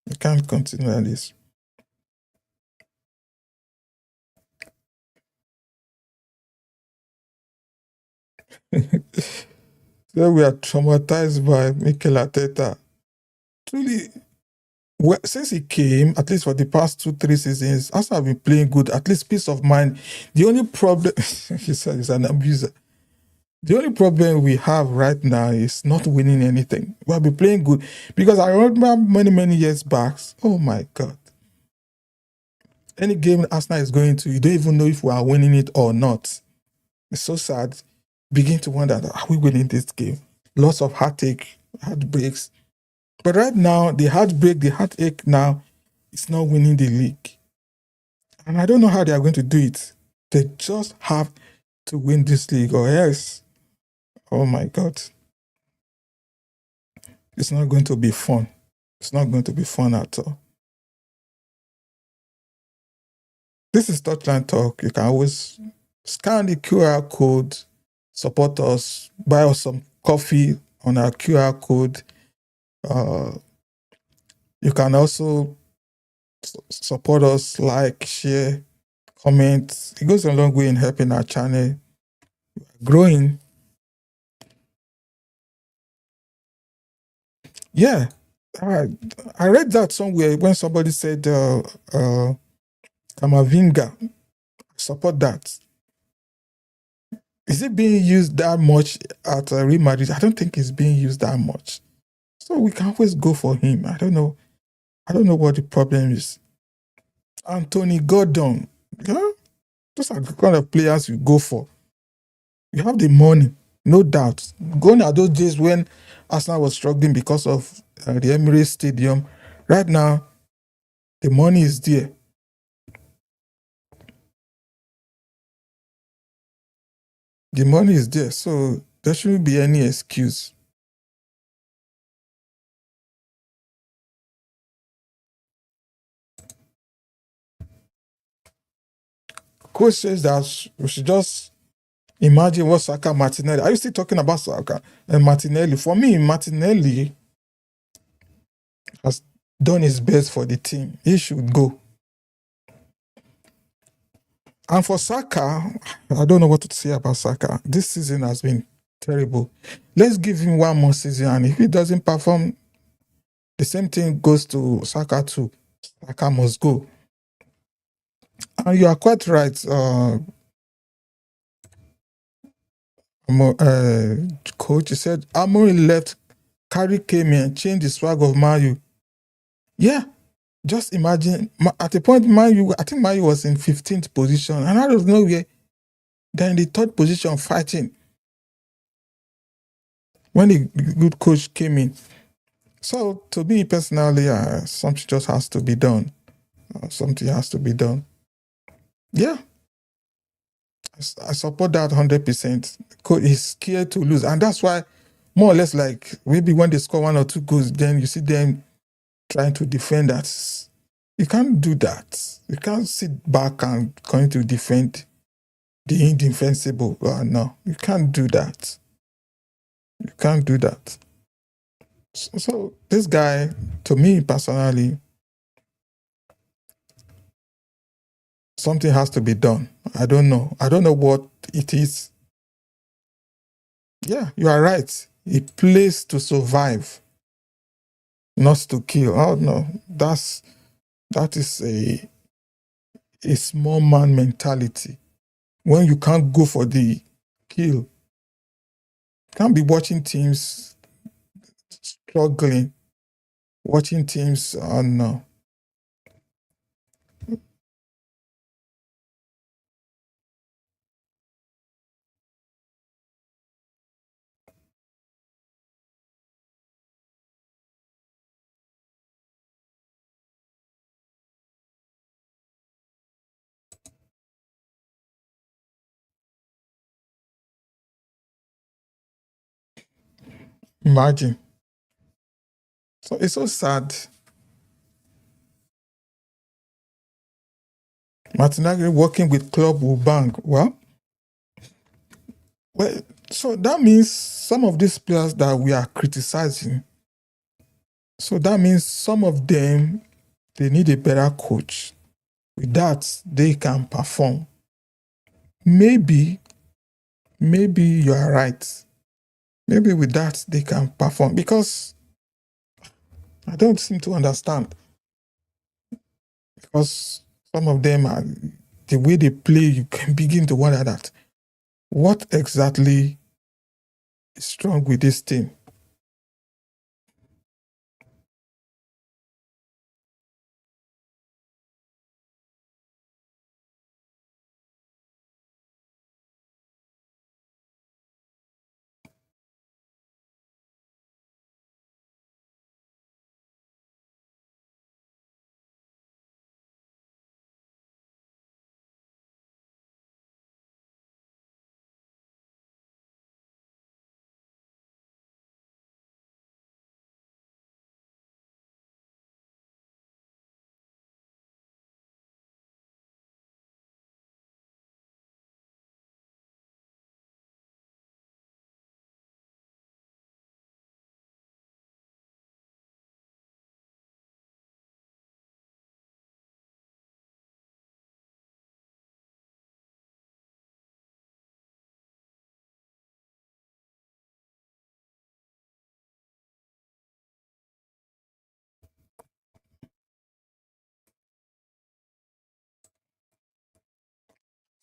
We can't continue like this. So we are traumatized by Mikel Arteta. Truly, well, since he came, at least for the past 2-3 seasons, Arsenal have been playing good, at least peace of mind. The only problem, he said he's an abuser. The only problem we have right now is not winning anything. We have been playing good. Because I remember many years back, oh my God. Any game Arsenal is going to, you don't even know if we are winning it or not. It's so sad. Begin to wonder, are we winning this game? Lots of heartbreaks. But right now, the heartache now is not winning the league. And I don't know how they are going to do it. They just have to win this league or else, oh my God, it's not going to be fun. It's not going to be fun at all. This is Touchline Talk. You can always scan the QR code, support us, buy us some coffee on our QR code. You can also support us, like, share, comment. It goes a long way in helping our channel growing. Yeah, I read that somewhere when somebody said Kamavinga. Support that. Is it being used that much at Real Madrid? I don't think it's being used that much. So we can always go for him. I don't know what the problem is. Anthony Gordon. Yeah? Those are the kind of players you go for. You have the money, no doubt. Going at those days when Arsenal was struggling because of the Emirates Stadium, right now, the money is there. The money is there, so there shouldn't be any excuse. Coach says that we should just imagine what Saka Martinelli. Are you still talking about Saka and Martinelli? For me, Martinelli has done his best for the team. He should go. And for Saka, I don't know what to say about Saka. This season has been terrible. Let's give him one more season, and if he doesn't perform, the same thing goes to Saka too. Saka must go. And you are quite right. Coach said Amorim left, Carey came in, changed the swag of Mayu. Yeah, just imagine. At the point, I think Mayu was in 15th position, and out of nowhere, they're in the 3rd position fighting. When the good coach came in. So to me personally, something just has to be done. Something has to be done. Yeah. I support that 100%. Coach is scared to lose. And that's why, more or less, like maybe when they score 1 or 2 goals, then you see them trying to defend that. You can't do that. You can't sit back and going to defend the indefensible. No, you can't do that. You can't do that. So this guy, to me personally, something has to be done. I don't know. I don't know what it is. Yeah, you are right. He plays to survive, not to kill. Oh no, that is a small man mentality. When you can't go for the kill, you can't be watching teams struggling, watching teams. Oh no. Imagine. So it's so sad. Martinelli working with club will bang. Well, so that means some of these players that we are criticizing, so that means some of them they need a better coach. With that, they can perform. Maybe, maybe you are right. Maybe with that they can perform because I don't seem to understand. Because some of them are the way they play, you can begin to wonder that what exactly is wrong with this team.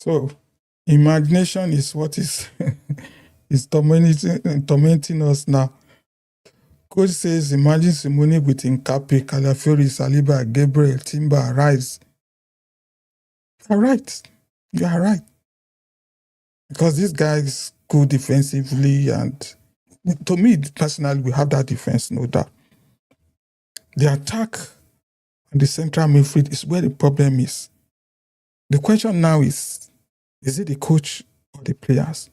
So imagination is what is is tormenting us now. Coach says imagine Simone with Nkapi, Calafiori, Saliba, Gabriel, Timber, Rice. You are right. You are right. Because this guy is good defensively and to me personally we have that defense, no doubt. The attack and the central midfield is where the problem is. The question now is it the coach or the players?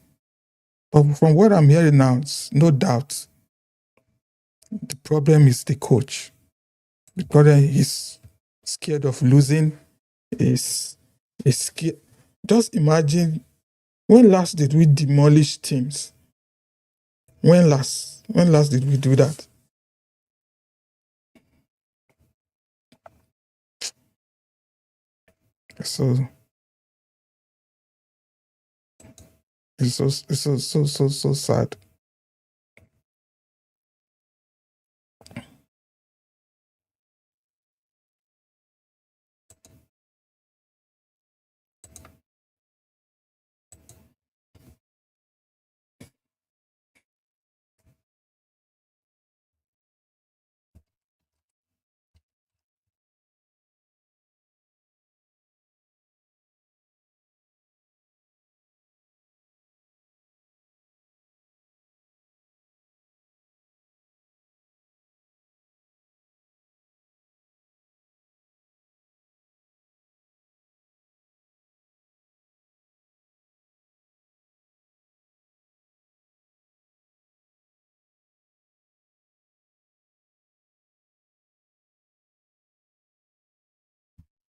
But from what I'm hearing now, it's no doubt the problem is the coach. The problem is scared of losing, is scared. Just imagine when last did we demolish teams? When last? When last did we do that? So it's so sad.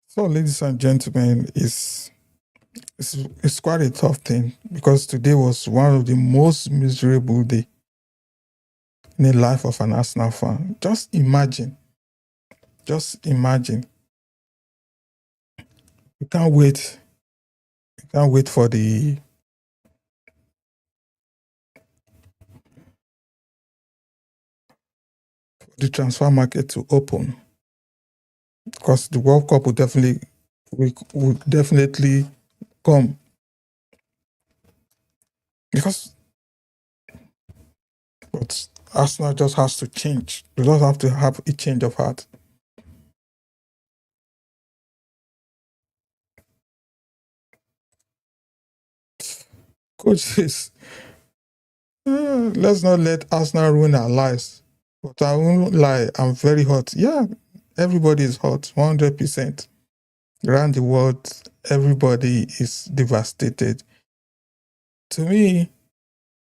So, ladies and gentlemen, is it's quite a tough thing because today was one of the most miserable day in the life of an Arsenal fan. Just imagine. Just imagine. We can't wait. We can't wait for the transfer market to open because the World Cup will definitely come because but Arsenal just has to change. We just have to have a change of heart. Coaches, let's not let Arsenal ruin our lives. But I won't lie, I'm very hot. Yeah, everybody is hot, 100%. Around the world, everybody is devastated. To me,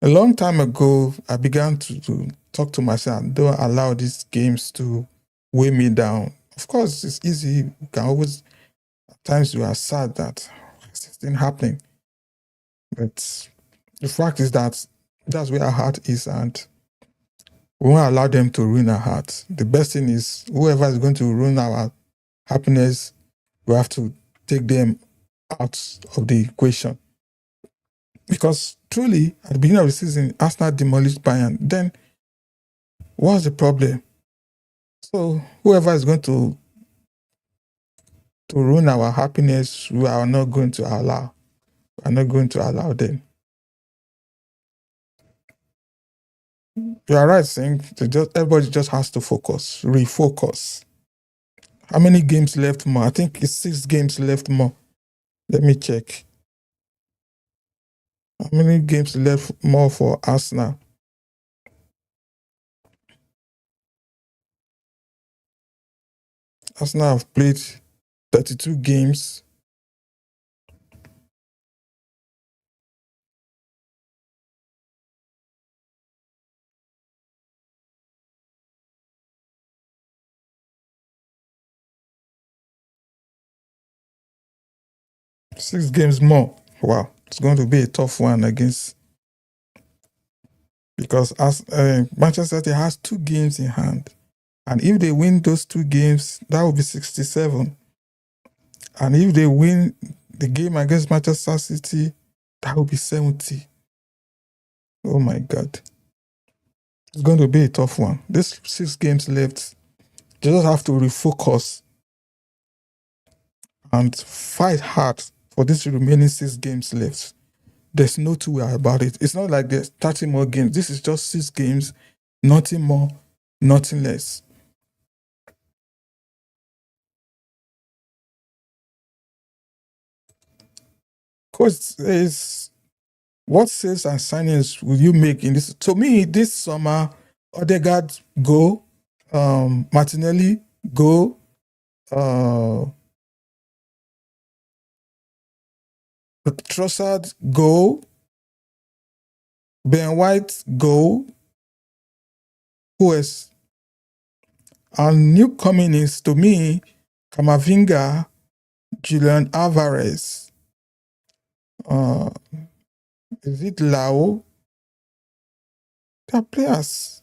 a long time ago, I began to talk to myself, don't allow these games to weigh me down. Of course, it's easy. You can always, at times, you are sad that it's still happening. But the fact is that that's where our heart is, and we won't allow them to ruin our heart. The best thing is whoever is going to ruin our happiness, we have to take them out of the equation. Because truly, at the beginning of the season, Arsenal demolished Bayern. Then, what's the problem? So, whoever is going to ruin our happiness, we are not going to allow. We are not going to allow them. You are right, saying everybody just has to focus, refocus. How many games left more? I think it's 6 games left more. Let me check. How many games left more for Arsenal? Arsenal have played 32 games. Six games more. Wow, it's going to be a tough one against because as Manchester City has 2 games in hand, and if they win those 2 games, that will be 67. And if they win the game against Manchester City, that will be 70. Oh my God, it's going to be a tough one. There's 6 games left. You just have to refocus and fight hard for these remaining 6 games left. There's no two way about it. It's not like there's 30 more games. This is just 6 games, nothing more, nothing less. Coach is what sales and signings will you make in this? To me, this summer, Odegaard go, Martinelli go, Trossard go, Ben White go. Who else? And new coming is to me, Kamavinga, Julian Alvarez. Is it Lao? They are players.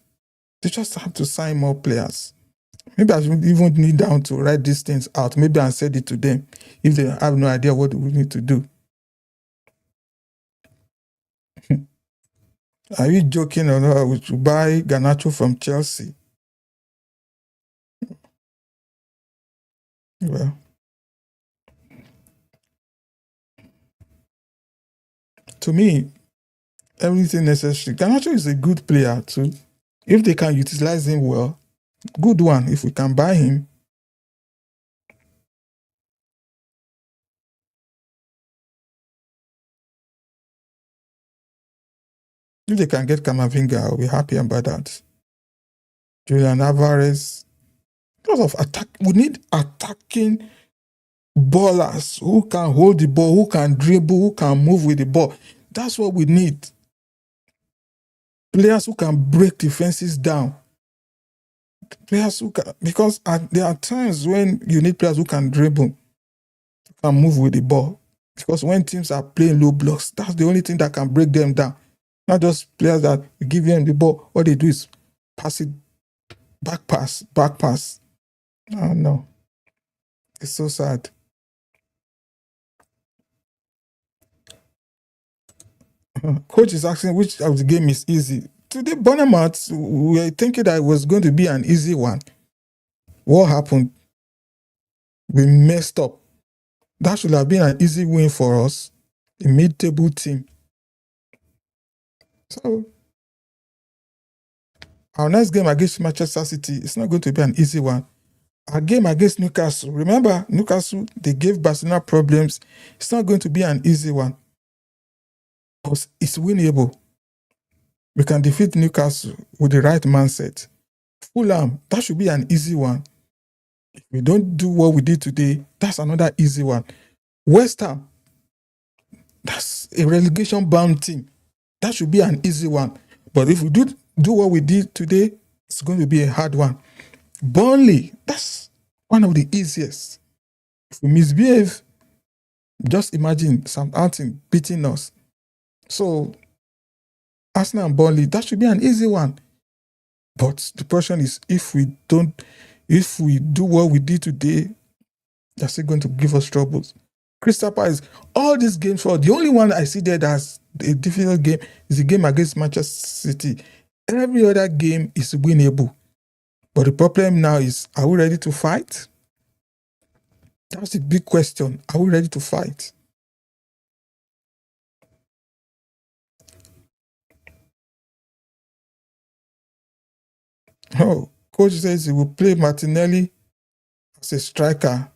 They just have to sign more players. Maybe I should even need down to write these things out. Maybe I said it to them if they have no idea what we need to do. Are you joking or not? We should buy Garnacho from Chelsea. Well, to me, everything necessary. Garnacho is a good player too. If they can utilize him well, good one. If we can buy him. If they can get Kamavinga, I'll be happy about that. Julian Alvarez. Because of attack, we need attacking ballers who can hold the ball, who can dribble, who can move with the ball. That's what we need. Players who can break defenses down. Players who can, because there are times when you need players who can dribble, who can move with the ball. Because when teams are playing low blocks, that's the only thing that can break them down. Not just players that give them the ball. All they do is pass it, back pass, back pass. Oh no. It's so sad. Coach is asking which of the game is easy. Today, Bournemouth, we were thinking that it was going to be an easy one. What happened? We messed up. That should have been an easy win for us, a mid-table team. So, our next game against Manchester City is not going to be an easy one. Our game against Newcastle, remember, Newcastle, they gave Barcelona problems. It's not going to be an easy one. But it's winnable. We can defeat Newcastle with the right mindset. Fulham, that should be an easy one. If we don't do what we did today, that's another easy one. West Ham, that's a relegation-bound team. That should be an easy one. But if we do what we did today, it's going to be a hard one. Burnley, that's one of the easiest. If we misbehave, just imagine Southampton beating us. So, Arsenal and Burnley, that should be an easy one. But the question is, if we do what we did today, that's still going to give us troubles. Crystal Palace, all these games, the only one I see there that's a difficult game is the game against Manchester City. Every other game is winnable. But the problem now is, are we ready to fight? That's the big question. Are we ready to fight? Oh, coach says he will play Martinelli as a striker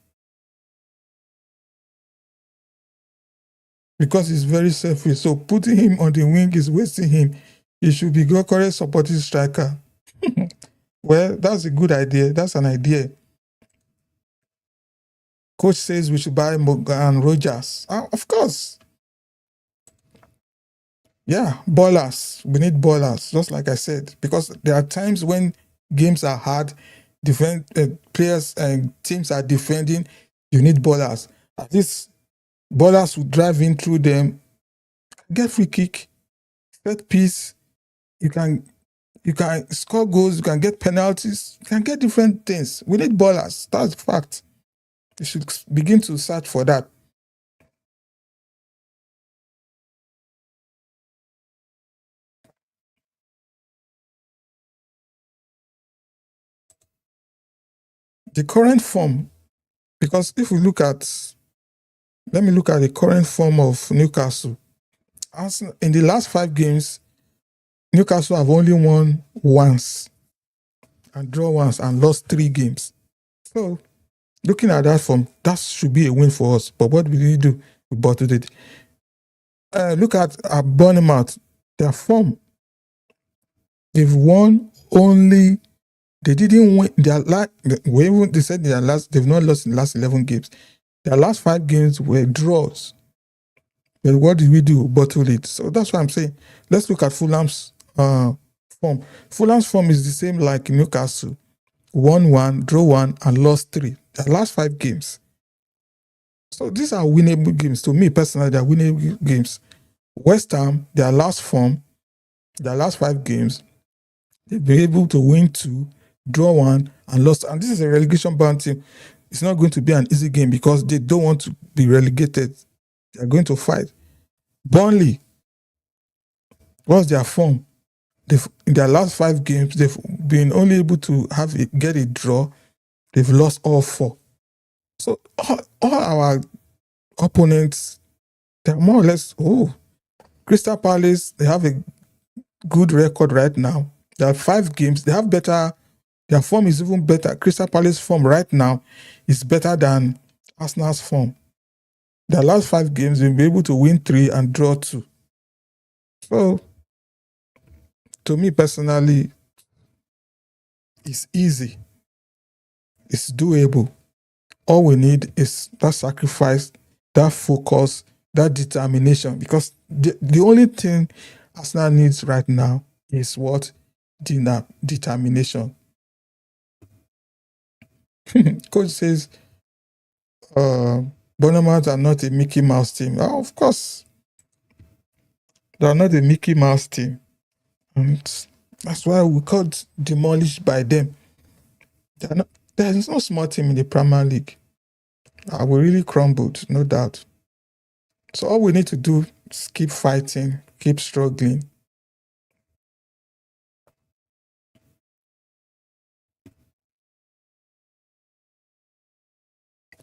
because he's very selfish. So putting him on the wing is wasting him. He should be Gokore's supporting striker. Well, that's a good idea. That's an idea. Coach says we should buy Morgan Rogers. Of course. Yeah, ballers. We need ballers, just like I said, because there are times when games are hard, players and teams are defending. You need ballers. At least ballers will drive in through them, get free kick, set piece. You can score goals. You can get penalties. You can get different things. We need ballers. That's the fact. You should begin to search for that. The current form, because if we look at, let me look at the current form of Newcastle. In the last 5 games, Newcastle have only won once and draw once and lost 3 games. So, looking at that form, that should be a win for us. But what did we do? We bottled it. Look at Bournemouth. Their form, they've won only. They didn't win their last. They said they've not lost in the last 11 games. Their last 5 games were draws. But what did we do? Bottle it. So that's what I'm saying. Let's look at Fulham's form. Fulham's form is the same like Newcastle. Won 1, draw 1, and lost 3. Their last 5 games. So these are winnable games. To me personally, they're winnable games. West Ham, their last 5 games, they've been able to win 2, draw 1, and lost. And this is a relegation-bound team. It's not going to be an easy game because they don't want to be relegated. They're going to fight. Burnley, what's their form? In their last 5 games, they've been only able to get a draw. They've lost all 4. So all our opponents, they're more or less, Crystal Palace, they have a good record right now. There are 5 games. They have better, their form is even better. Crystal Palace form right now is better than Arsenal's form. Their last 5 games, they'll be able to win 3 and draw 2. So, to me personally, it's easy. It's doable. All we need is that sacrifice, that focus, that determination. Because the only thing Arsenal needs right now is what? Determination. Coach says Bournemouth are not a Mickey Mouse team. Oh, of course, they are not a Mickey Mouse team. And that's why we got demolished by them. There is no small team in the Premier League. We really crumbled, no doubt. So all we need to do is keep fighting, keep struggling.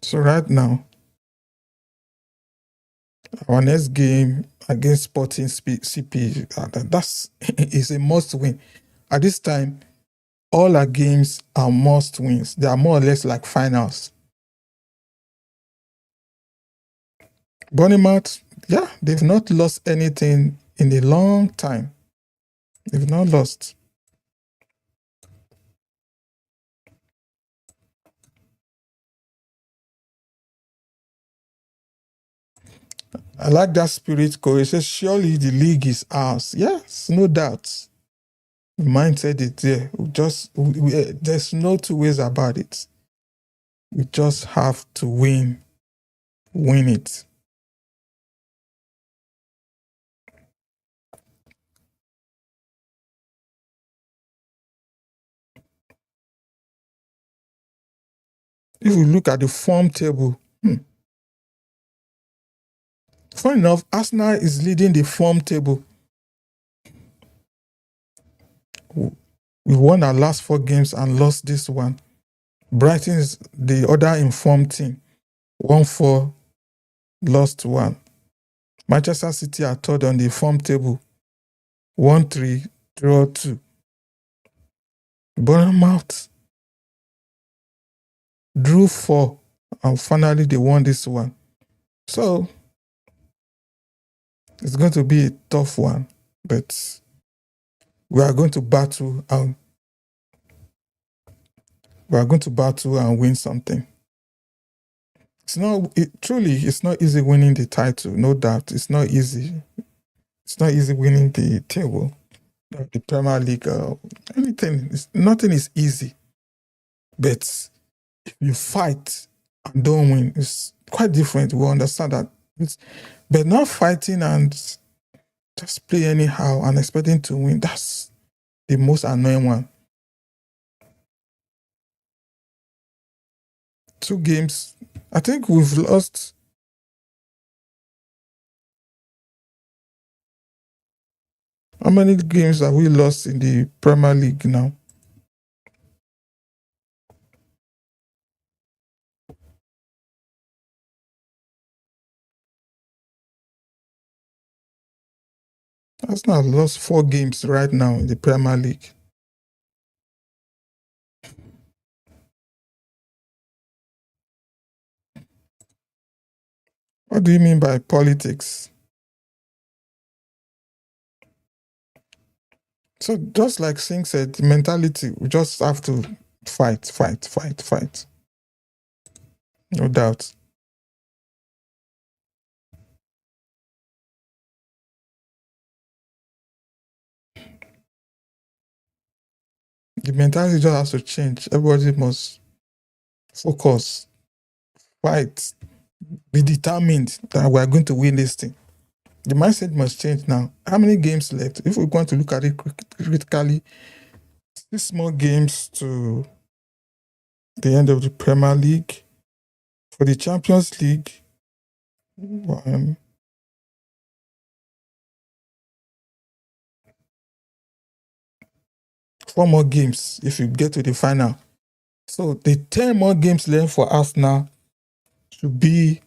So right now, our next game against Sporting CP, that's is a must win. At this time, all our games are must wins. They are more or less like finals. Bournemouth, yeah, they've not lost anything in a long time. They've not lost. I like that spirit coach. He says, surely the league is ours. Yes, no doubt. The mindset is there. There's no two ways about it. We just have to win it. If we look at the form table, funny enough, Arsenal is leading the form table. We won our last 4 games and lost this one. Brighton is the other informed team. Won 4, lost 1. Manchester City are third on the form table. Won 3, draw 2. Bournemouth drew 4, and finally they won this one. So it's going to be a tough one, but we are going to battle and win something. It's not easy winning the title, no doubt. It's not easy. It's not easy winning the table, the Premier League, anything. Nothing is easy. But if you fight and don't win, it's quite different. We understand that. But not fighting and just play anyhow and expecting to win, that's the most annoying one. 2 games. I think we've lost. How many games have we lost in the Premier League now? Arsenal lost 4 games right now in the Premier League. What do you mean by politics? So just like Singh said, the mentality, we just have to fight. No doubt. The mentality just has to change. Everybody must focus, fight, be determined that we are going to win this thing. The mindset must change now. How many games left? If we're going to look at it critically, 6 more games to the end of the Premier League. For the Champions League, 4 more games if you get to the final. So the 10 more games left for Arsenal to be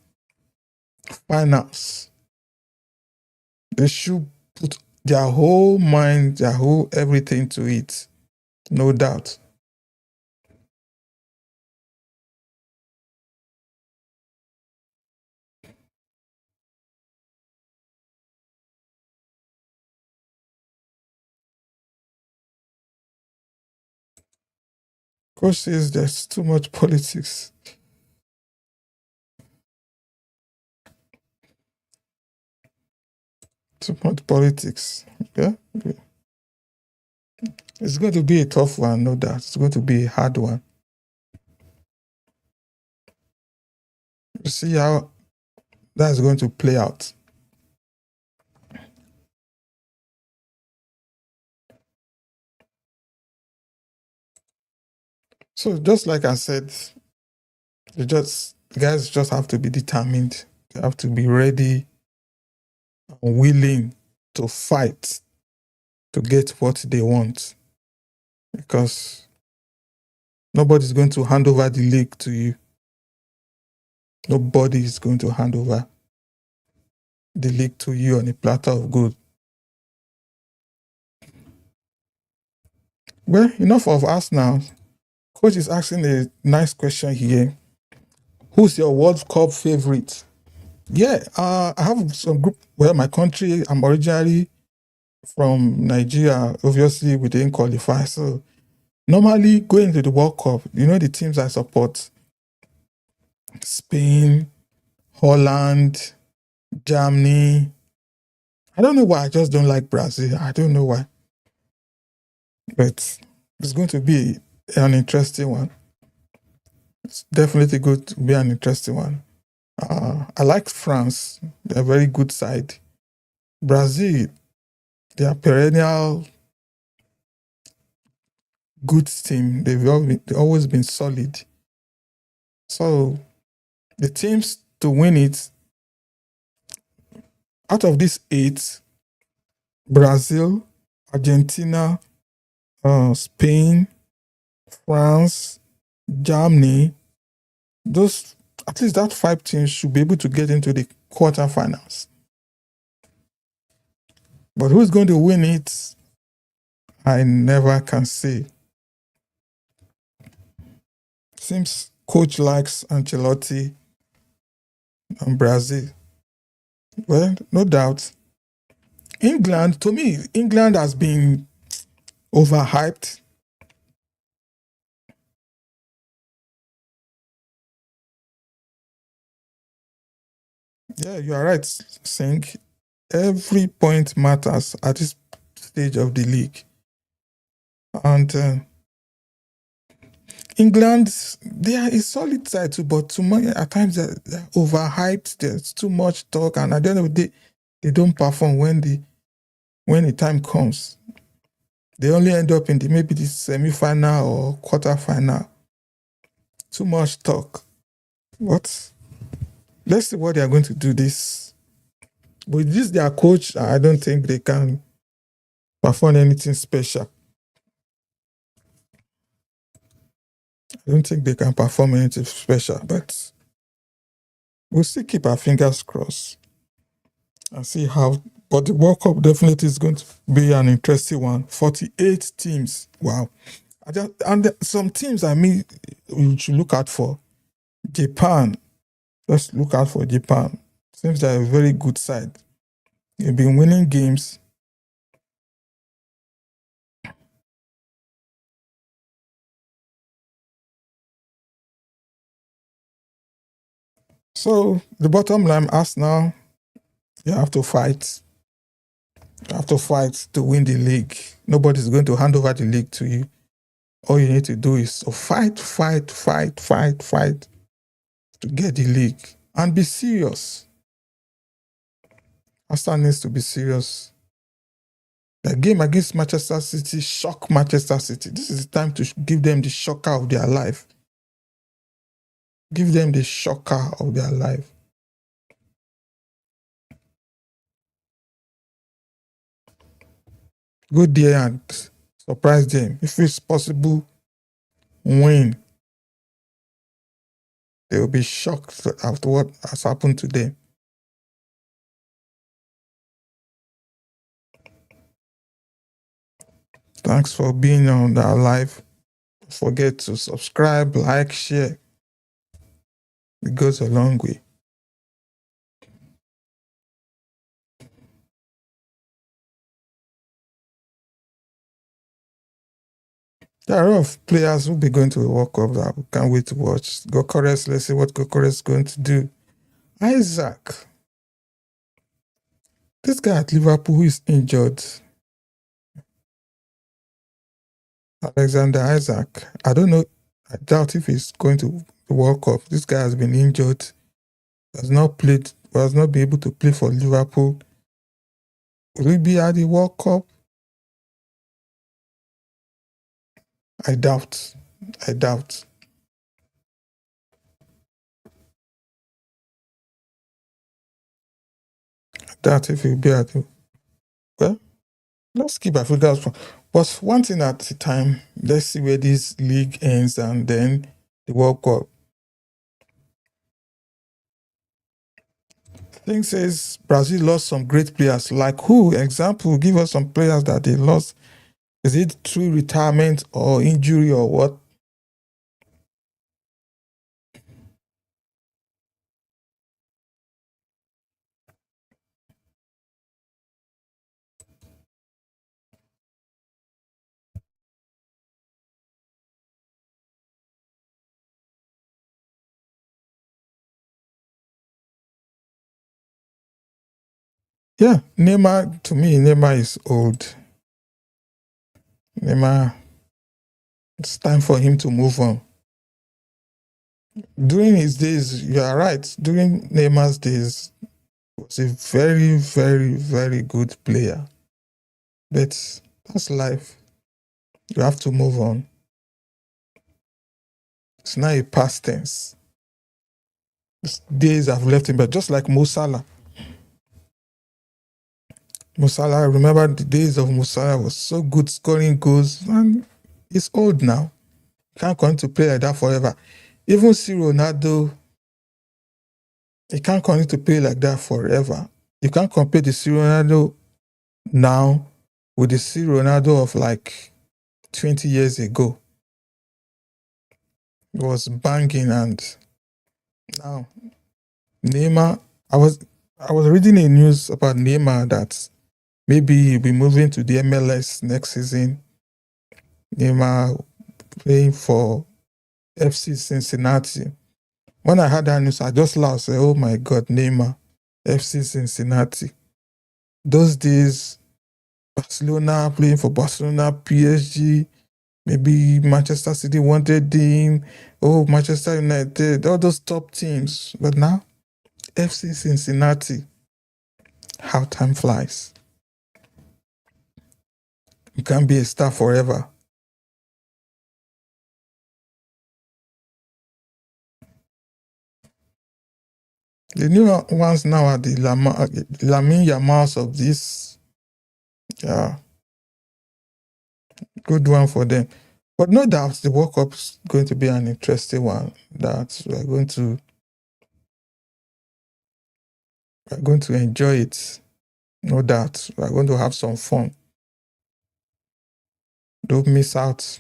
finals. They should put their whole mind, their whole everything to it. No doubt. Coach says there's too much politics. Too much politics. Yeah. It's going to be a tough one, no doubt. It's going to be a hard one. You see how that's going to play out. So just like I said, guys just have to be determined. They have to be ready and willing to fight to get what they want. Because nobody's going to hand over the league to you. Nobody is going to hand over the league to you on a platter of gold. Well, enough of us now. Coach is asking a nice question here. Who's your World Cup favorite? Yeah, I have some group. Well, my country, I'm originally from Nigeria. Obviously, we didn't qualify. So normally going to the World Cup, the teams I support: Spain, Holland, Germany. I don't know why. I just don't like Brazil. I don't know why. But it's going to be an interesting one. It's definitely going to be an interesting one. I like France. They're a very good side. Brazil, they are perennial good team. They've always been solid. So the teams to win it, out of these 8, Brazil, Argentina, Spain, France, Germany, those at least that 5 teams should be able to get into the quarterfinals. But who's going to win it? I never can say. Seems coach likes Ancelotti and Brazil. Well, no doubt. England, to me, England has been overhyped. Yeah, you are right, Singh. Every point matters at this stage of the league. And England, they are a solid side too, but too much, at times they're overhyped. There's too much talk, and at the end of the day, they don't perform when the time comes. They only end up in maybe the semi-final or quarter-final. Too much talk. But let's see what they are going to do this. With this, their coach, I don't think they can perform anything special. I don't think they can perform anything special, but we'll still keep our fingers crossed and see how. But the World Cup definitely is going to be an interesting one. 48 teams. Wow. And some teams, we should look out for. Japan. Let's look out for Japan. Seems they're a very good side. They've been winning games. So the bottom line, Arsenal, you have to fight. You have to fight to win the league. Nobody's going to hand over the league to you. All you need to do is fight to get the league and be serious. Arsenal needs to be serious. The game against Manchester City shocked Manchester City. This is the time to give them the shocker of their life. Give them the shocker of their life. Go there and surprise them. If it's possible, win. They will be shocked after what has happened to them. Thanks for being on our live. Don't forget to subscribe, like, share. It goes a long way. There are a lot of players who will be going to the World Cup that we can't wait to watch. Gokores, let's see what Gokores is going to do. Isaac. This guy at Liverpool who is injured. Alexander Isaac. I don't know. I doubt if he's going to the World Cup. This guy has been injured. Has not played was not be able to play for Liverpool. Will he be at the World Cup? I doubt. I doubt. I doubt if he'll be at the. Well, let's keep Africa strong. But one thing at a time, let's see where this league ends and then the World Cup. Thing says Brazil lost some great players. Like who? Example, give us some players that they lost. Is it through retirement or injury or what? Yeah, Neymar, to me, Neymar is old. Neymar, it's time for him to move on. During his days, you are right. During Neymar's days, he was a very, very, very good player. But that's life. You have to move on. It's not a past tense. These days have left him, but just like Mo Salah. Mo Salah, I remember the days of Mo Salah was so good scoring goals, and he's old now. Can't continue to play like that forever. Even see Ronaldo, he can't continue to play like that forever. You can't compare the C Ronaldo now with the C Ronaldo of like 20 years ago. It was banging, and now Neymar. I was reading a news about Neymar that maybe he'll be moving to the MLS next season. Neymar playing for FC Cincinnati. When I heard that news, I just laughed. Said, "Oh my God, Neymar, FC Cincinnati." Those days, Barcelona playing for Barcelona, PSG, maybe Manchester City wanted him. Oh, Manchester United, all those top teams. But now, FC Cincinnati. How time flies. You can't be a star forever. The new ones now are the Lamine Yamals of this. Yeah, good one for them. But no doubt the World Cup is going to be an interesting one. That we're going to enjoy it. No doubt. We're going to have some fun. Don't miss out.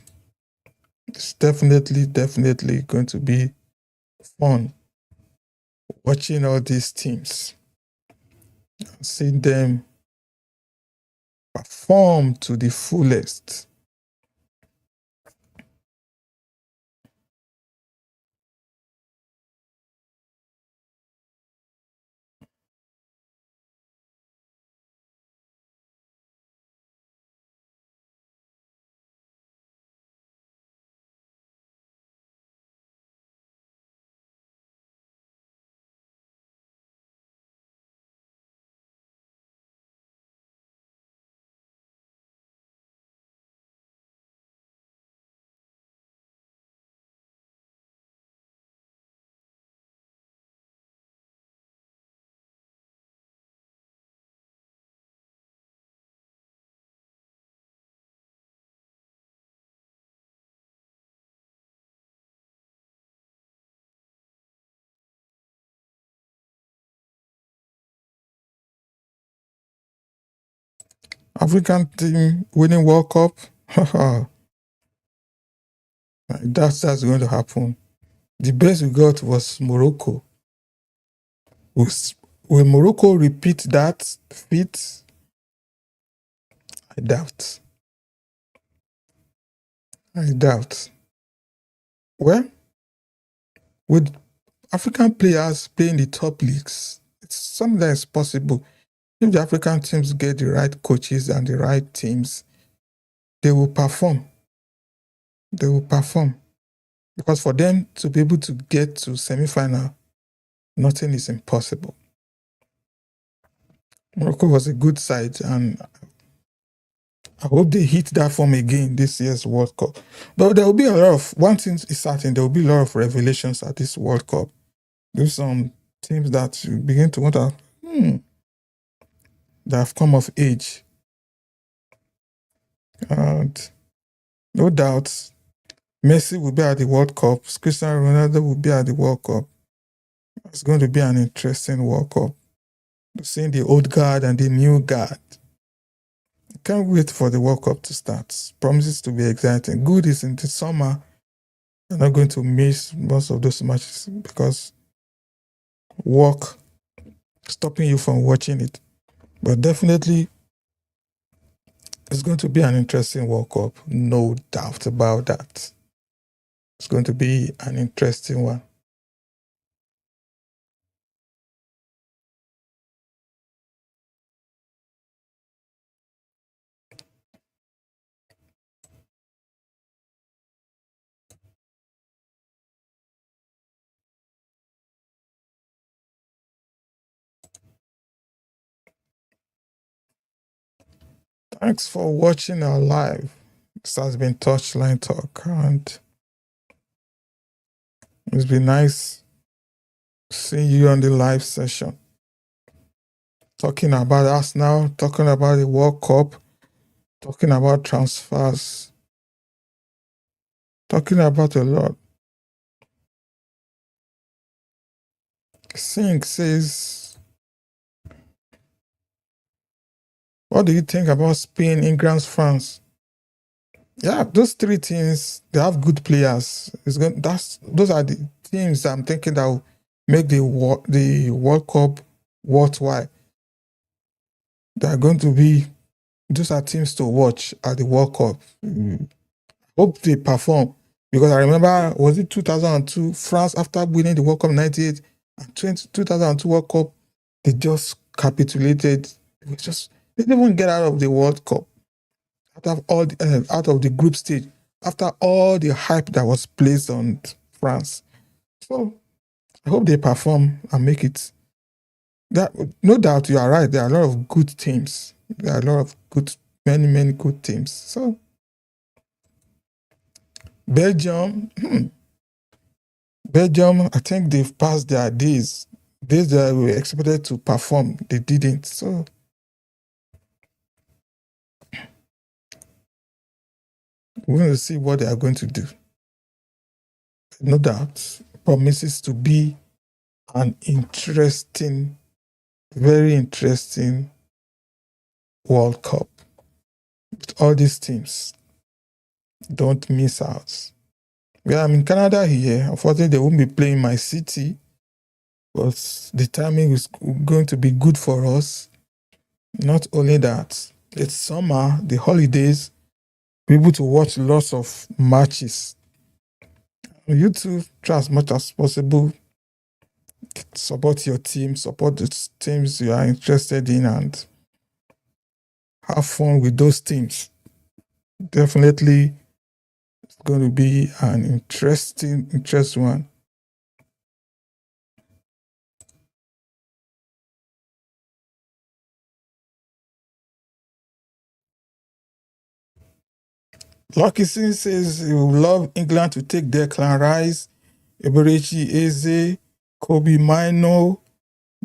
It's definitely going to be fun watching all these teams, seeing them perform to the fullest. African team winning World Cup. That's going to happen. The best we got was Morocco. Will Morocco repeat that feat? I doubt. I doubt. Well, with African players playing the top leagues, it's something that is possible. If the African teams get the right coaches and the right teams, they will perform. They will perform. Because for them to be able to get to semi-final, nothing is impossible. Morocco was a good side, and I hope they hit that form again this year's World Cup. But there will be a lot of, one thing is certain, there will be a lot of revelations at this World Cup. There's some teams that you begin to wonder, that have come of age. And no doubt, Messi will be at the World Cup. Cristiano Ronaldo will be at the World Cup. It's going to be an interesting World Cup. Seeing the old guard and the new guard. Can't wait for the World Cup to start. Promises to be exciting. Good is in the summer. You're not going to miss most of those matches because work stopping you from watching it. But definitely, it's going to be an interesting World Cup. No doubt about that. It's going to be an interesting one. Thanks for watching our live. This has been Touchline Talk, and it's been nice seeing you on the live session. Talking about us now, talking about the World Cup, talking about transfers, talking about a lot. Singh says, what do you think about Spain, England, France? Yeah, those three teams, they have good players. Those are the teams I'm thinking that will make the World Cup worthwhile. They're going to be, those are teams to watch at the World Cup. Hope they perform. Because I remember, was it 2002, France, after winning the World Cup 98 and 2002 World Cup, they just capitulated. They didn't even get out of the World Cup. Out of the group stage, after all the hype that was placed on France. So I hope they perform and make it. No doubt you are right. There are a lot of good teams. There are a lot of many good teams. So Belgium, I think they've passed their days. Days that were expected to perform, they didn't. So we're going to see what they are going to do. No doubt, promises to be an interesting, very interesting World Cup. With all these teams, don't miss out. Yeah, I'm in Canada here. Unfortunately, they won't be playing my city, but the timing is going to be good for us. Not only that, it's summer, the holidays, be able to watch lots of matches. You too, try as much as possible, support your team, support the teams you are interested in, and have fun with those teams. Definitely, it's going to be an interesting one. Lucky Sin says he would love England to take Declan Rice, Eberechi Eze, Kobe Mino,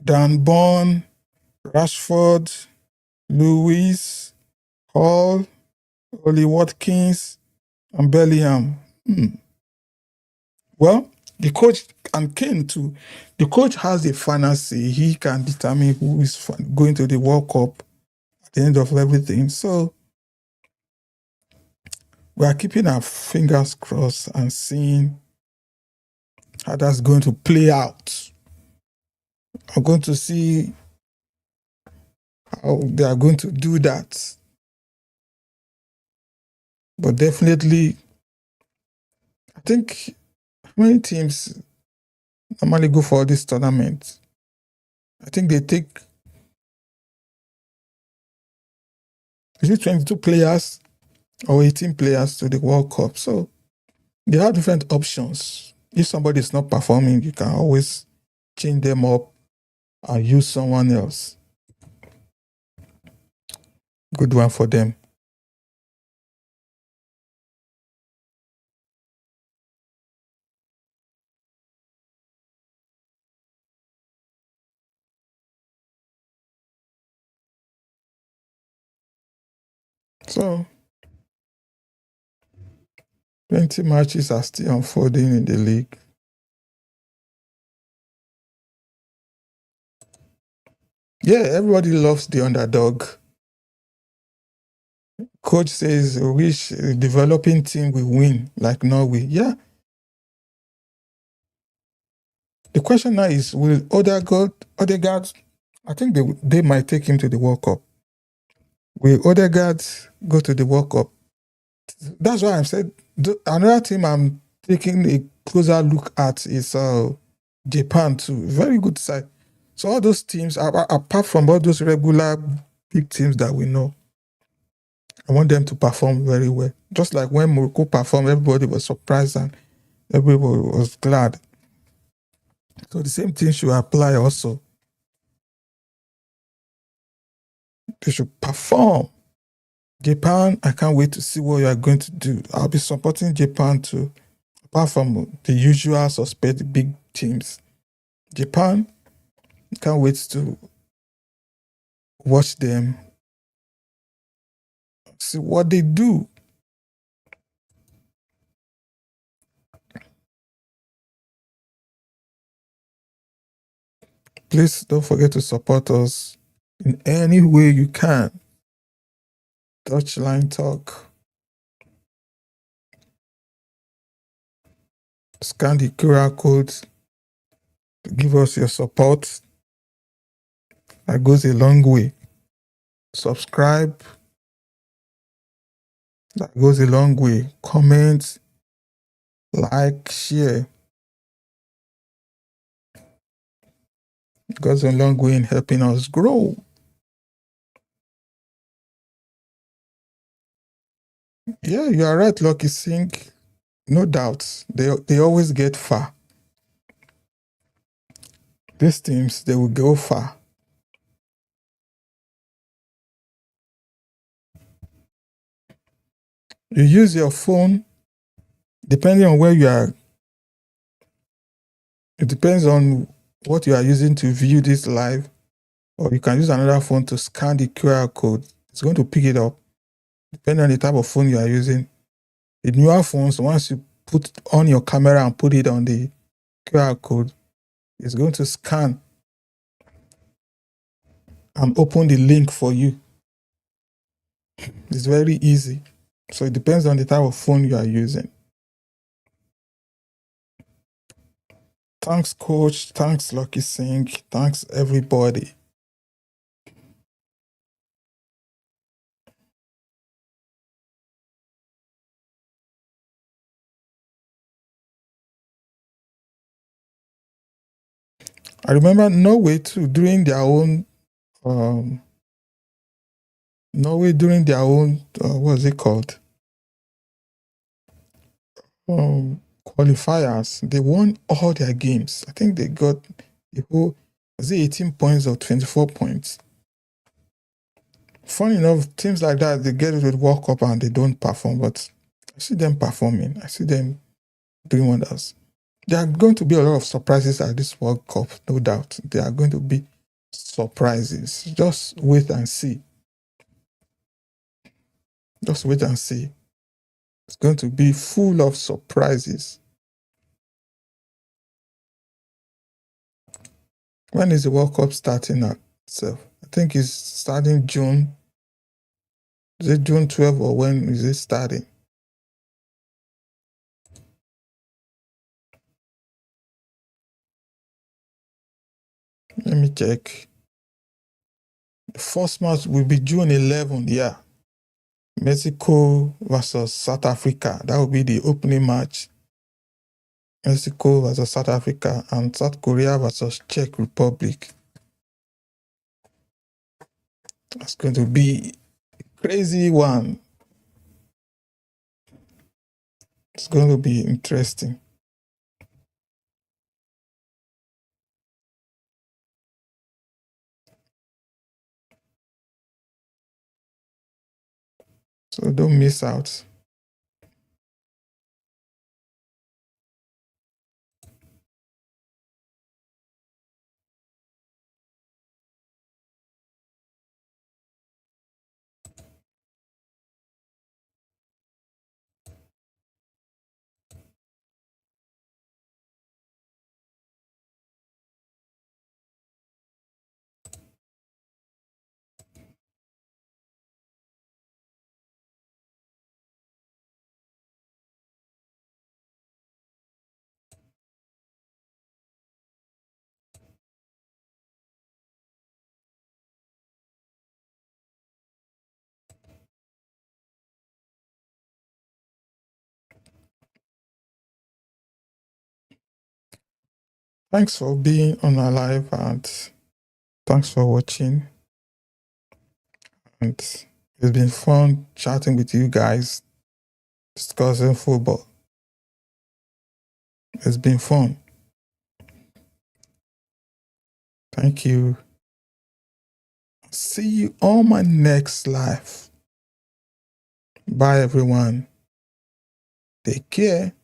Dan Bond, Rashford, Lewis, Hall, Oli Watkins, and Bellingham. Well, the coach and Kane too. The coach has a final say. He can determine who is going to the World Cup at the end of everything. So we are keeping our fingers crossed and seeing how that's going to play out. I'm going to see how they are going to do that. But definitely, I think many teams normally go for this tournament. I think they take 22 players or 18 players to the World Cup. So they have different options. If somebody is not performing, you can always change them up and use someone else. Good one for them. So 20 matches are still unfolding in the league. Yeah, everybody loves the underdog. Coach says, wish developing team will win like Norway. Yeah. The question now is, will Odegaard, I think they might take him to the World Cup. Will Odegaard go to the World Cup? That's why I said another team I'm taking a closer look at is Japan too. Very good side. So all those teams, apart from all those regular big teams that we know, I want them to perform very well. Just like when Morocco performed, everybody was surprised and everybody was glad. So the same thing should apply also. They should perform. Japan, I can't wait to see what you are going to do. I'll be supporting Japan too, apart from the usual suspect big teams. Japan, can't wait to watch them, see what they do. Please don't forget to support us in any way you can. Touchline Talk. Scan the QR code to give us your support. That goes a long way. Subscribe. That goes a long way. Comment, like, share. It goes a long way in helping us grow. Yeah, you are right, Lucky Sink. No doubt. They always get far. These teams, they will go far. You use your phone, depending on where you are. It depends on what you are using to view this live, or you can use another phone to scan the QR code. It's going to pick it up, depending on the type of phone you are using. The newer phones, once you put on your camera and put it on the QR code, it's going to scan and open the link for you. It's very easy. So it depends on the type of phone you are using. Thanks, coach. Thanks, Lucky Sink. Thanks, everybody. I remember Norway too, during their own what's it called? Qualifiers. They won all their games. I think they got the whole, was it 18 points or 24 points? Funny enough, teams like that, they get it with World Cup and they don't perform, but I see them performing. I see them doing wonders. There are going to be a lot of surprises at this World Cup, no doubt. There are going to be surprises. Just wait and see. Just wait and see. It's going to be full of surprises. When is the World Cup starting at itself? I think it's starting June. Is it June 12 or when is it starting? Let me check. The first match will be June 11. Yeah. Mexico versus South Africa. That will be the opening match. Mexico versus South Africa and South Korea versus Czech Republic. That's going to be a crazy one. It's going to be interesting. So don't miss out. Thanks for being on our live and thanks for watching. And it's been fun chatting with you guys, discussing football. It's been fun. Thank you. See you on my next live. Bye, everyone. Take care.